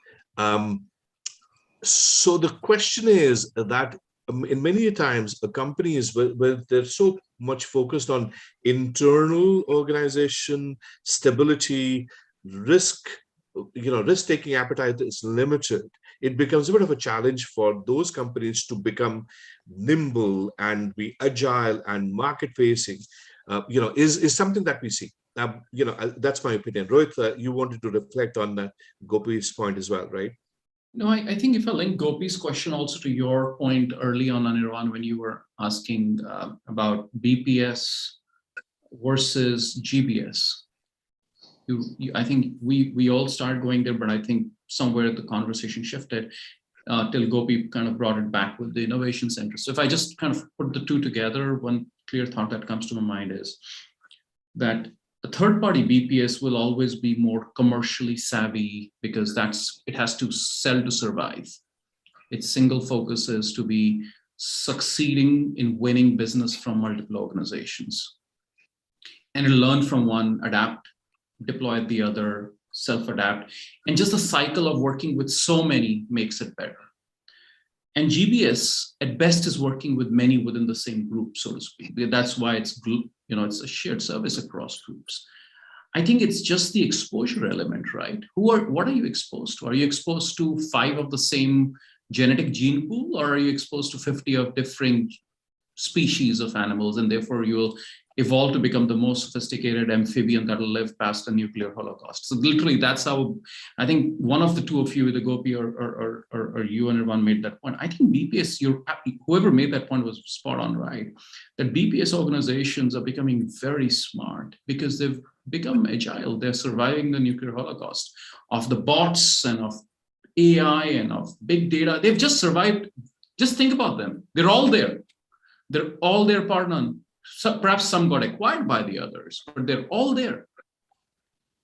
So the question is that in many times a company is where they're so much focused on internal organization, stability, risk taking appetite is limited. It becomes a bit of a challenge for those companies to become nimble and be agile and market facing, is something that we see. That's my opinion. Rohit, you wanted to reflect on Gopi's point as well, right? No, I think if I link Gopi's question also to your point early on, Anirvan, when you were asking about BPS versus GBS, I think we all started going there, but I think somewhere the conversation shifted till Gopi kind of brought it back with the innovation center. So if I just kind of put the two together, one clear thought that comes to my mind is that a third-party BPS will always be more commercially savvy because it has to sell to survive. Its single focus is to be succeeding in winning business from multiple organizations. And it'll learn from one, adapt, deploy the other, self-adapt. And just the cycle of working with so many makes it better. And GBS at best is working with many within the same group, so to speak. That's why it's group, it's a shared service across groups. I think it's just the exposure element, right? What are you exposed to? Are you exposed to 5 of the same genetic gene pool, or are you exposed to 50 of different species of animals, and therefore you'll evolve to become the most sophisticated amphibian that will live past a nuclear holocaust. So literally, that's how I think one of the two of you, the Gopi or you and everyone made that point. I think BPS, whoever made that point was spot on, right? That BPS organizations are becoming very smart because they've become agile. They're surviving the nuclear holocaust of the bots and of AI and of big data. They've just survived. Just think about them. They're all there. They're all there, pardon. So perhaps some got acquired by the others, but they're all there.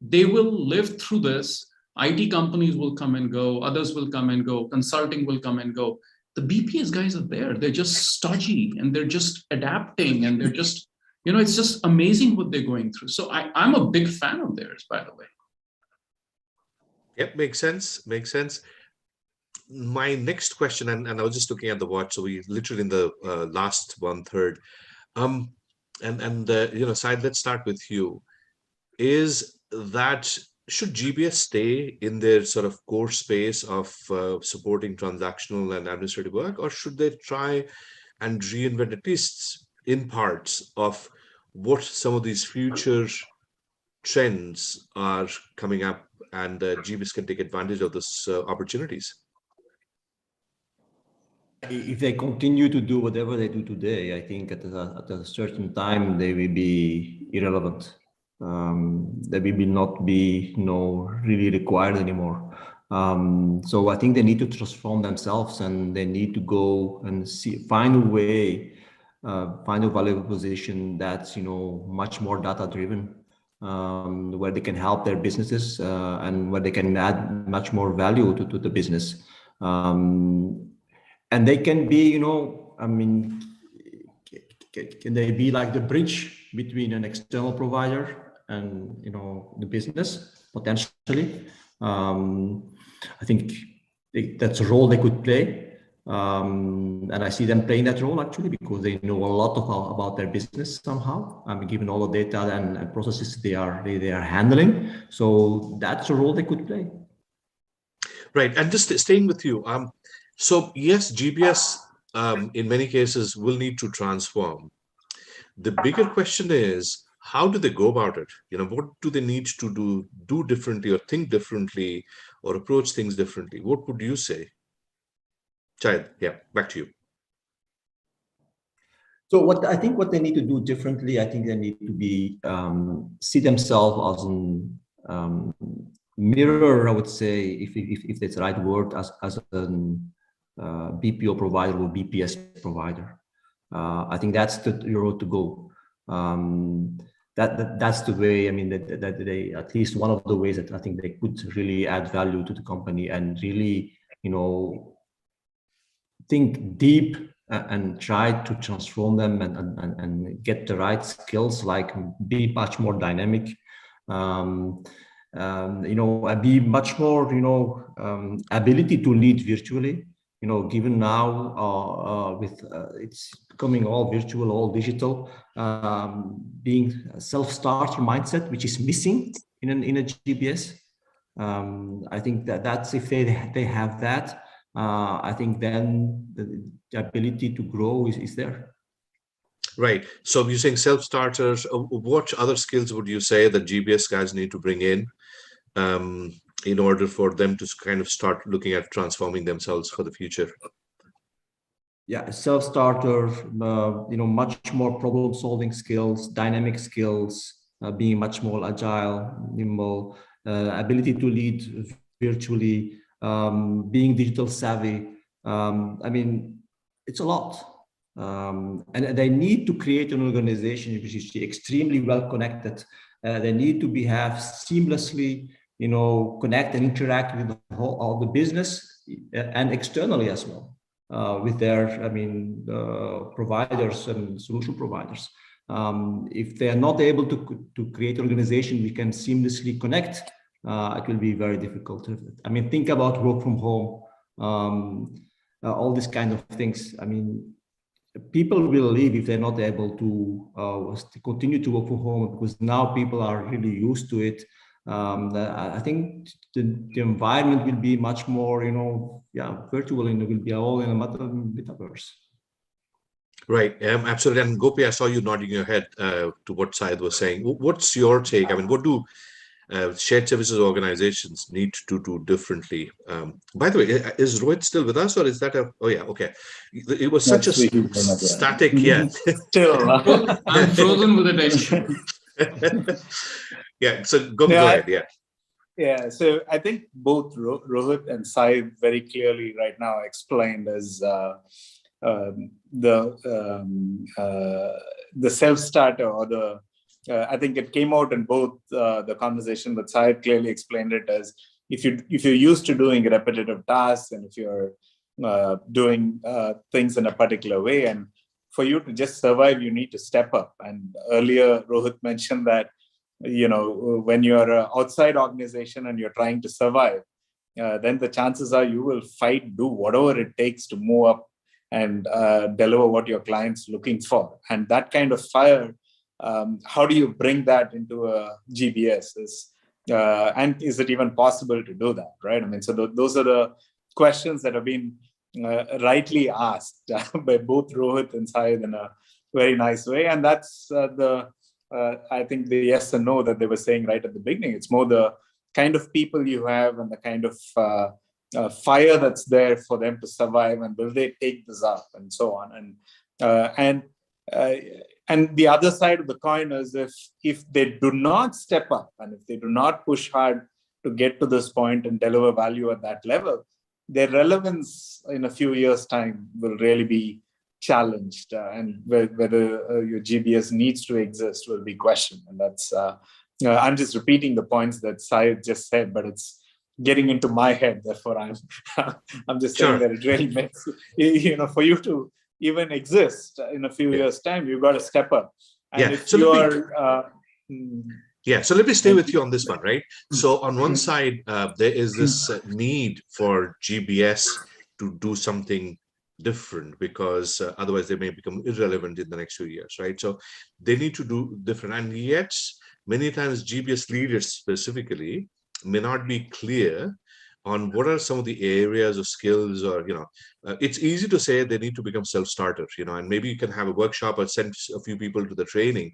They will live through this. IT companies will come and go. Others will come and go. Consulting will come and go. The BPS guys are there. They're just stodgy and they're just adapting and they're just, it's just amazing what they're going through. So I'm a big fan of theirs, by the way. Yep, makes sense. Makes sense. My next question, and I was just looking at the watch, so we literally in the last 1/3. Syed, let's start with you. Is that should GBS stay in their sort of core space of supporting transactional and administrative work, or should they try and reinvent at least in parts of what some of these future trends are coming up, and GBS can take advantage of those opportunities? If they continue to do whatever they do today, I think at a certain time they will be irrelevant. They will not be really required anymore. So I think they need to transform themselves, and they need to go and find a way, find a valuable position that's much more data driven, where they can help their businesses and where they can add much more value to the business. And they can be, can they be like the bridge between an external provider and, the business, potentially? I think that's a role they could play. And I see them playing that role, actually, because they know a lot about their business somehow, given all the data and processes they are handling. So that's a role they could play. Right. And just staying with you, so yes, GBS in many cases will need to transform. The bigger question is, how do they go about it? What do they need to do differently, or think differently, or approach things differently? What would you say? Chayad, yeah, back to you. So what they need to do differently, I think they need to be see themselves as a mirror, I would say, if that's the right word, as an BPO provider or BPS provider. I think that's the road to go. That's the way. I mean, that they, at least one of the ways that I think they could really add value to the company and really, think deep and try to transform them and get the right skills, like be much more dynamic. Be much more, ability to lead virtually. Given now with it's becoming all virtual, all digital, being a self-starter mindset, which is missing in a GBS. I think that's if they have that, I think then the ability to grow is there. Right. So you're saying self-starters. What other skills would you say that GBS guys need to bring in order for them to kind of start looking at transforming themselves for the future? Yeah, self-starter, much more problem-solving skills, dynamic skills, being much more agile, nimble, ability to lead virtually, being digital savvy. I mean, it's a lot. And they need to create an organization which is extremely well connected. They need to have seamlessly, connect and interact with all the business and externally as well, with their, providers and solution providers. If they are not able to create an organization we can seamlessly connect, it will be very difficult. Think about work from home, all these kind of things. People will leave if they're not able to continue to work from home, because now people are really used to it. I think the environment will be much more, virtual, and it will be all in a metaverse. Right, absolutely. And Gopi, I saw you nodding your head to what Syed was saying. What's your take? I mean, what do shared services organizations need to do differently? By the way, is Rohit still with us, or is that a? Oh yeah, okay. It was such a That's the huge one of static, yeah. Still. I'm frozen with attention. Yeah. So Gopi, No, go ahead. Yeah. Yeah, so I think both Rohit and Sai very clearly right now explained as um, the the self starter or the I think it came out in both the conversation, but Sai clearly explained it as if you're used to doing repetitive tasks and if you're doing things in a particular way, and for you to just survive, you need to step up. And earlier Rohit mentioned that when you're an outside organization and you're trying to survive, then the chances are you will fight, do whatever it takes to move up and deliver what your client's looking for. And that kind of fire, how do you bring that into a GBS? And is it even possible to do that, right? I mean, so those are the questions that have been rightly asked by both Rohit and Syed in a very nice way. And that's I think the yes and no that they were saying right at the beginning. It's more the kind of people you have and the kind of fire that's there for them to survive, and will they take this up and so on. And the other side of the coin is if they do not step up and if they do not push hard to get to this point and deliver value at that level, their relevance in a few years' time will really be challenged, and whether your GBS needs to exist will be questioned. And that's I'm just repeating the points that Syed just said, but it's getting into my head. Therefore, I'm just saying that it really makes for you to even exist in a few years' time, you've got to step up. And if you are so let me stay with you on this one, right? So on one side, there is this need for GBS to do something different, because otherwise they may become irrelevant in the next few years, right? So they need to do different. And yet, many times GBS leaders specifically may not be clear on what are some of the areas or skills, or, it's easy to say they need to become self-starters, and maybe you can have a workshop or send a few people to the training.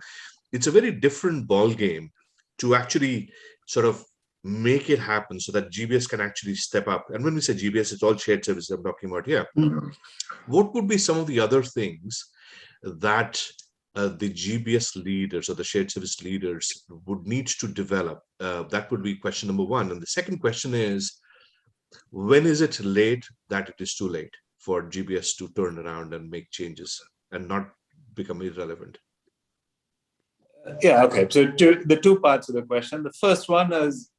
It's a very different ball game to actually sort of make it happen so that GBS can actually step up. And when we say GBS, it's all shared services I'm talking about here. What would be some of the other things that the GBS leaders or the shared service leaders would need to develop? That would be question number one. And the second question is, when is it late that it is too late for GBS to turn around and make changes and not become irrelevant? Yeah, okay. So the two parts of the question. The first one is,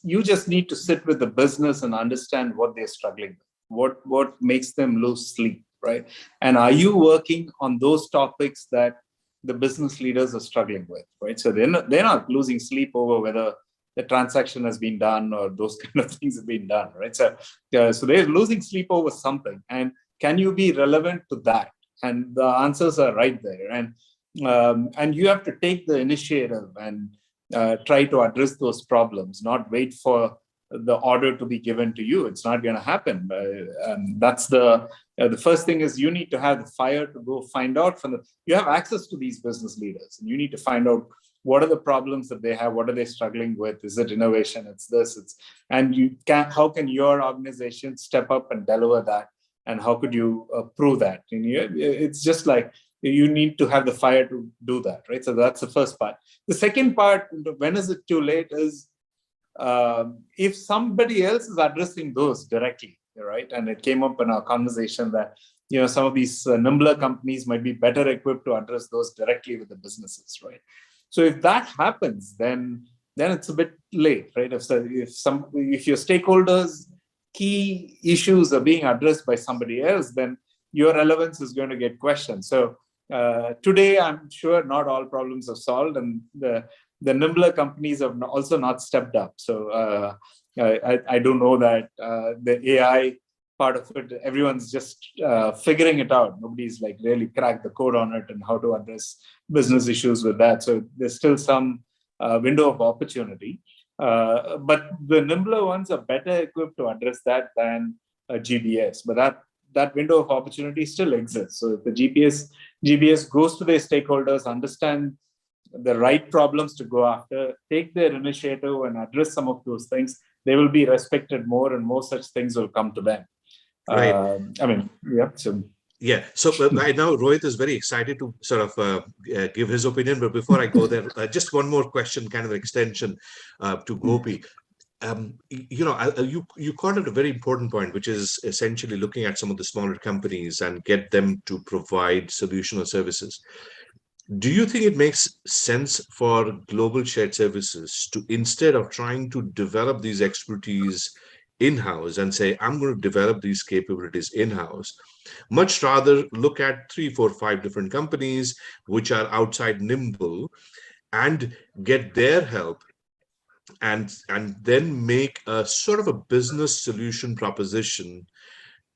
you just need to sit with the business and understand what they're struggling with, what makes them lose sleep, right? And are you working on those topics that the business leaders are struggling with, right? So they're not losing sleep over whether the transaction has been done or those kind of things have been done, right? So they're losing sleep over something, and can you be relevant to that? And the answers are right there, and you have to take the initiative and try to address those problems, not wait for the order to be given to you. It's not going to happen. That's the first thing is you need to have the fire to go find out you have access to these business leaders, and you need to find out what are the problems that they have, what are they struggling with? Is it innovation? It's this, how can your organization step up and deliver that? And how could you prove that? And it's just like, you need to have the fire to do that, right? So that's the first part. The second part, when is it too late, is if somebody else is addressing those directly, right? And it came up in our conversation that some of these nimbler companies might be better equipped to address those directly with the businesses, right? So if that happens, then it's a bit late, right? If your stakeholders' key issues are being addressed by somebody else, then your relevance is going to get questioned. So today, I'm sure not all problems are solved, and the nimbler companies have also not stepped up. So I do know that the AI part of it, everyone's just figuring it out. Nobody's like really cracked the code on it and how to address business issues with that. So there's still some window of opportunity. But the nimbler ones are better equipped to address that than GBS. But that window of opportunity still exists. So if the GBS goes to their stakeholders, understand the right problems to go after, take their initiative and address some of those things, they will be respected more, and more such things will come to them. Right. So I know Rohit is very excited to sort of give his opinion. But before I go there, just one more question, kind of extension to Gopi. You called out a very important point, which is essentially looking at some of the smaller companies and get them to provide solution or services. Do you think it makes sense for global shared services to, instead of trying to develop these expertise in-house and say, I'm going to develop these capabilities in-house, much rather look at 3, 4, 5 different companies which are outside nimble and get their help and then make a sort of a business solution proposition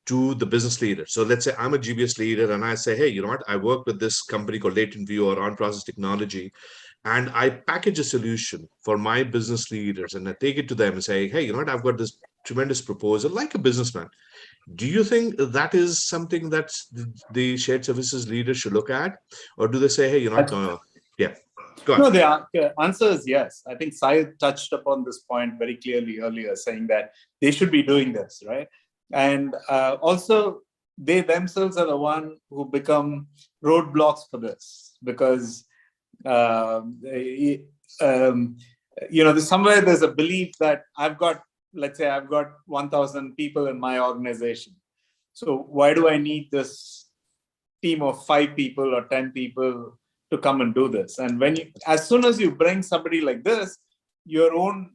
to the business leader? So let's say I'm a GBS leader and I say, hey, you know what? I work with this company called Latent View or on-process technology, and I package a solution for my business leaders and I take it to them and say, hey, you know what? I've got this tremendous proposal like a businessman. Do you think that is something that the shared services leaders should look at? Or do they say, hey, you know what? No. Yeah. Go on. No, the answer is yes. I think Sai touched upon this point very clearly earlier, saying that they should be doing this, right? And also, they themselves are the one who become roadblocks for this, because somewhere there's a belief that let's say I've got 1,000 people in my organization. So why do I need this team of 5 people or 10 people to come and do this? And as soon as you bring somebody like this, your own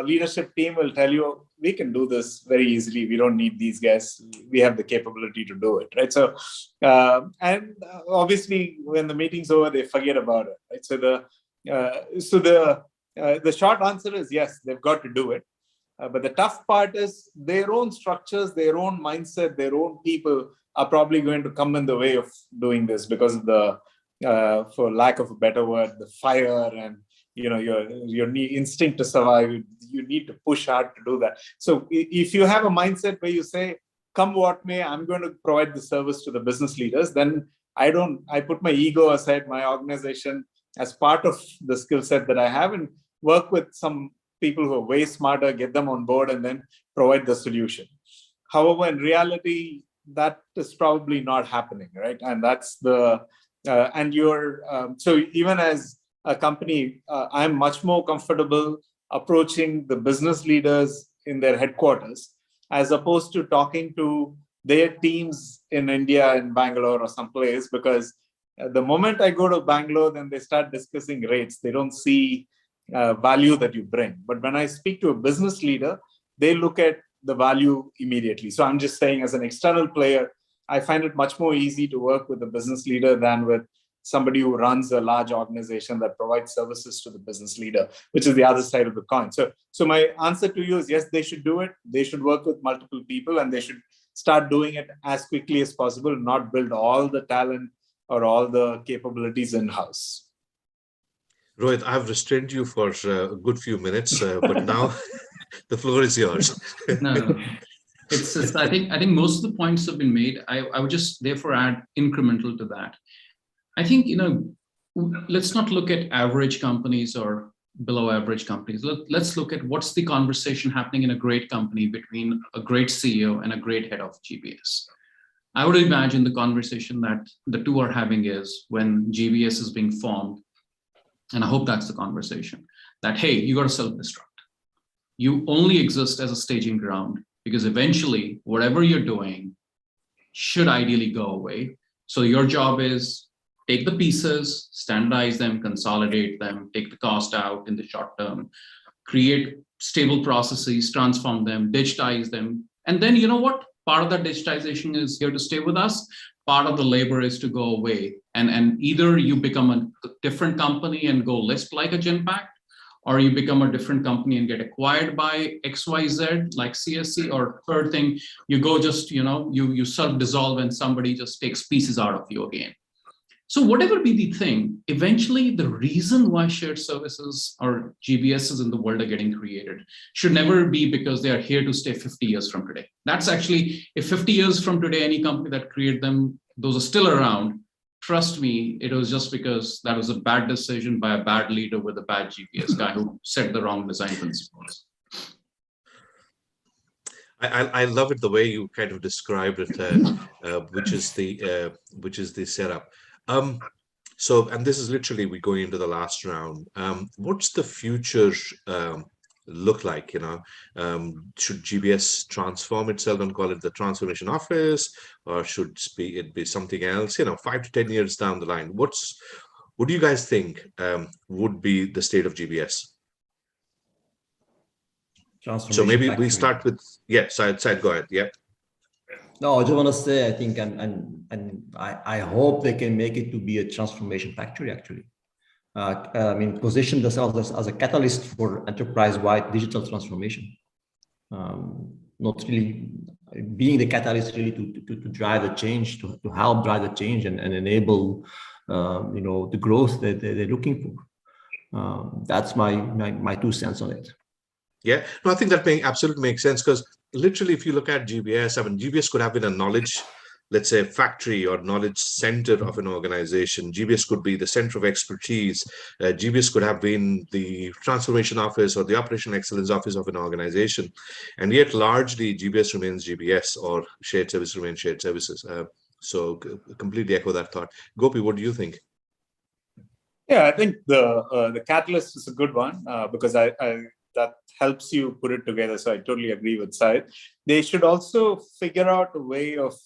leadership team will tell you, we can do this very easily. We don't need these guys. We have the capability to do it, right? So, and obviously, when the meeting's over, they forget about it, right? So the short answer is yes, they've got to do it. But the tough part is their own structures, their own mindset, their own people are probably going to come in the way of doing this because of the, for lack of a better word, the fire and your instinct to survive. You need to push hard to do that. So if you have a mindset where you say, come what may, I'm going to provide the service to the business leaders, then I put my ego aside, my organization as part of the skill set that I have, and work with some people who are way smarter, get them on board, and then provide the solution. However, in reality, that is probably not happening, right? And that's the, so even as a company, I'm much more comfortable approaching the business leaders in their headquarters, as opposed to talking to their teams in India, in Bangalore or someplace, because the moment I go to Bangalore, then they start discussing rates. They don't see value that you bring. But when I speak to a business leader, they look at the value immediately. So I'm just saying, as an external player, I find it much more easy to work with a business leader than with somebody who runs a large organization that provides services to the business leader, which is the other side of the coin. So my answer to you is yes, they should do it. They should work with multiple people, and they should start doing it as quickly as possible, not build all the talent or all the capabilities in-house. Rohit, I've restrained you for a good few minutes, but now the floor is yours. No. It's just, I think most of the points have been made. I would just therefore add incremental to that. I think, let's not look at average companies or below average companies. Let's look at what's the conversation happening in a great company between a great CEO and a great head of GBS. I would imagine the conversation that the two are having is when GBS is being formed, and I hope that's the conversation, that, hey, you got to self-destruct. You only exist as a staging ground, because eventually whatever you're doing should ideally go away. So your job is take the pieces, standardize them, consolidate them, take the cost out in the short term, create stable processes, transform them, digitize them. And then, you know what? Part of that digitization is here to stay with us. Part of the labor is to go away. And either you become a different company and go list like a Genpact, or you become a different company and get acquired by XYZ, like CSC, or third thing, you go just, you self-dissolve and somebody just takes pieces out of you again. So whatever be the thing, eventually the reason why shared services or GBSs in the world are getting created should never be because they are here to stay 50 years from today. That's actually, if 50 years from today, any company that created them, those are still around, trust me, it was just because that was a bad decision by a bad leader with a bad GBS guy who set the wrong design principles. I love it the way you kind of described it, which is the setup. So, and this is literally we going into the last round. What's the future look like? Should GBS transform itself and call it the transformation office, or should it be something else? 5 to 10 years down the line, what do you guys think would be the state of GBS? So maybe we start with Syed, go ahead. Yeah. No, I just want to say, I think, and I hope they can make it to be a transformation factory, actually. Position themselves as a catalyst for enterprise-wide digital transformation. Not really being the catalyst really to drive the change, to help drive the change and enable, the growth that they're looking for. That's my 2 cents on it. Yeah, no, I think that absolutely makes sense, because literally, if you look at GBS, GBS could have been a knowledge, let's say, factory or knowledge center of an organization. GBS could be the center of expertise. GBS could have been the transformation office or the operational excellence office of an organization. And yet, largely, GBS remains GBS, or shared service remains shared services. So completely echo that thought. Gopi, what do you think? Yeah, I think the catalyst is a good one, because that helps you put it together. So I totally agree with Syed. They should also figure out a way of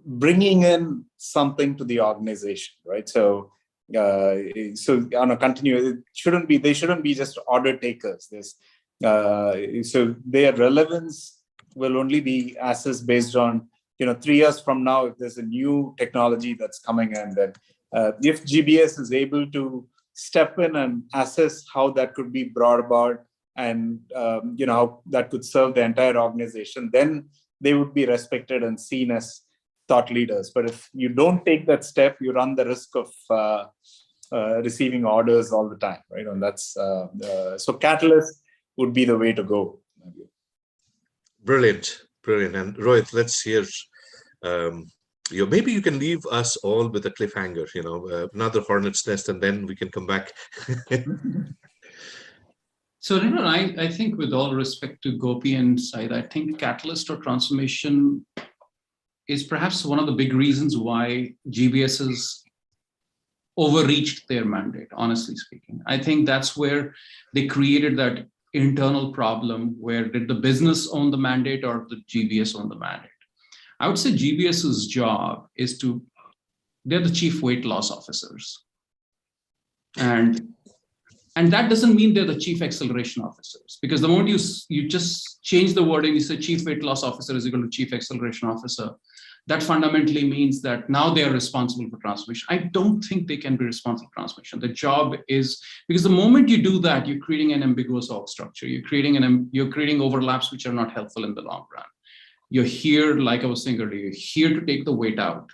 bringing in something to the organization, right? So on a continuous, they shouldn't be just order takers. So their relevance will only be assessed based on 3 years from now, if there's a new technology that's coming in, then if GBS is able to step in and assess how that could be brought about and how that could serve the entire organization, then they would be respected and seen as thought leaders. But if you don't take that step, you run the risk of receiving orders all the time, right? And that's so catalyst would be the way to go. Brilliant. And Rohit, let's hear. Maybe you can leave us all with a cliffhanger, another hornet's nest, and then we can come back. So, I think, with all respect to Gopi and Syed, I think catalyst or transformation is perhaps one of the big reasons why GBS has overreached their mandate, honestly speaking. I think that's where they created that internal problem where did the business own the mandate or the GBS own the mandate? I would say GBS's job is they're the chief weight loss officers. And that doesn't mean they're the chief acceleration officers, because the moment you just change the wording, you say chief weight loss officer is equal to chief acceleration officer, that fundamentally means that now they are responsible for transformation. I don't think they can be responsible for transformation. The job is, because the moment you do that, you're creating an ambiguous org structure. You're creating overlaps which are not helpful in the long run. You're here, like I was saying earlier, you're here to take the weight out.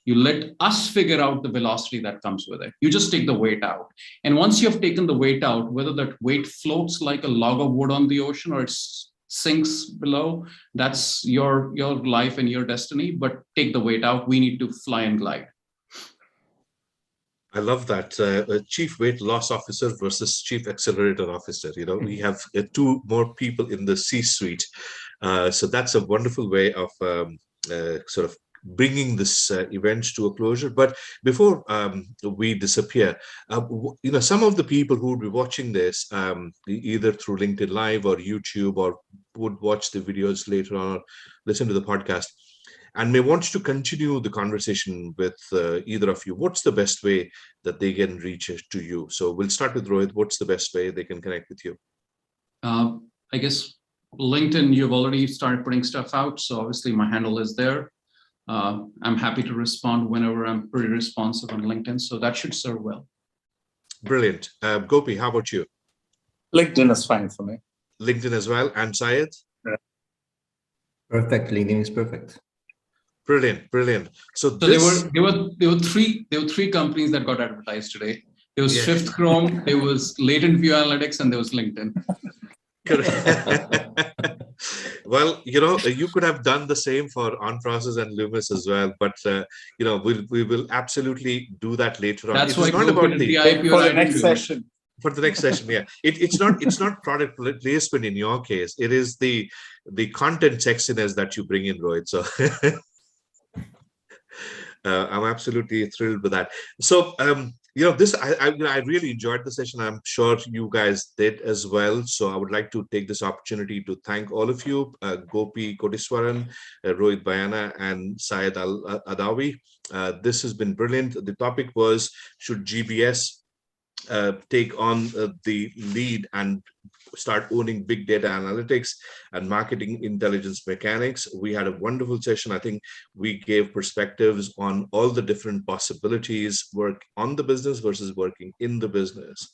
You let us figure out the velocity that comes with it. You just take the weight out. And once you have taken the weight out, whether that weight floats like a log of wood on the ocean or it sinks below, that's your life and your destiny. But take the weight out. We need to fly and glide. I love that. Chief weight loss officer versus chief accelerator officer. We have 2 more people in the C-suite. So that's a wonderful way of sort of bringing this event to a closure. But before we disappear, some of the people who would be watching this either through LinkedIn Live or YouTube, or would watch the videos later on or listen to the podcast, and may want to continue the conversation with either of you, what's the best way that they can reach to you? So we'll start with Rohit. What's the best way they can connect with you? I guess LinkedIn, you've already started putting stuff out. So obviously my handle is there. I'm happy to respond whenever. I'm pretty responsive on LinkedIn. So that should serve well. Brilliant. Gopi, how about you? LinkedIn is fine for me. LinkedIn as well. And Syed? Perfect. LinkedIn is perfect. Brilliant, brilliant. So there were three companies that got advertised today. There was Fifth Chrome, there was Latent View Analytics, and there was LinkedIn. Well, you could have done the same for OnProcess and Lumis as well, but we will absolutely do that later on. That's why not about the IPO for the next session. For the next session, yeah. It's not product placement in your case. It is the content sexiness that you bring in, Rohit. So I'm absolutely thrilled with that. So this I really enjoyed the session. I'm sure you guys did as well. So I would like to take this opportunity to thank all of you, Gopi Kodiswaran, Rohit Bayana, and Syed Adawi. This has been brilliant. The topic was, should GBS take on the lead and start owning big data analytics and marketing intelligence mechanics. We had a wonderful session. I think we gave perspectives on all the different possibilities, work on the business versus working in the business.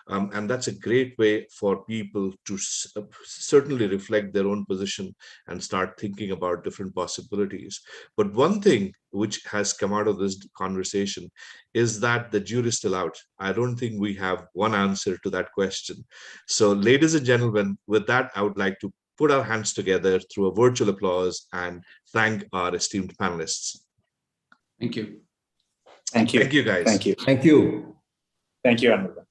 And that's a great way for people to certainly reflect their own position and start thinking about different possibilities. But one thing which has come out of this conversation is that the jury's still out. I don't think we have one answer to that question. So, ladies and gentlemen, with that, I would like to put our hands together through a virtual applause and thank our esteemed panelists. Thank you. Thank you. Thank you, guys. Thank you. Thank you. Thank you, Anurag.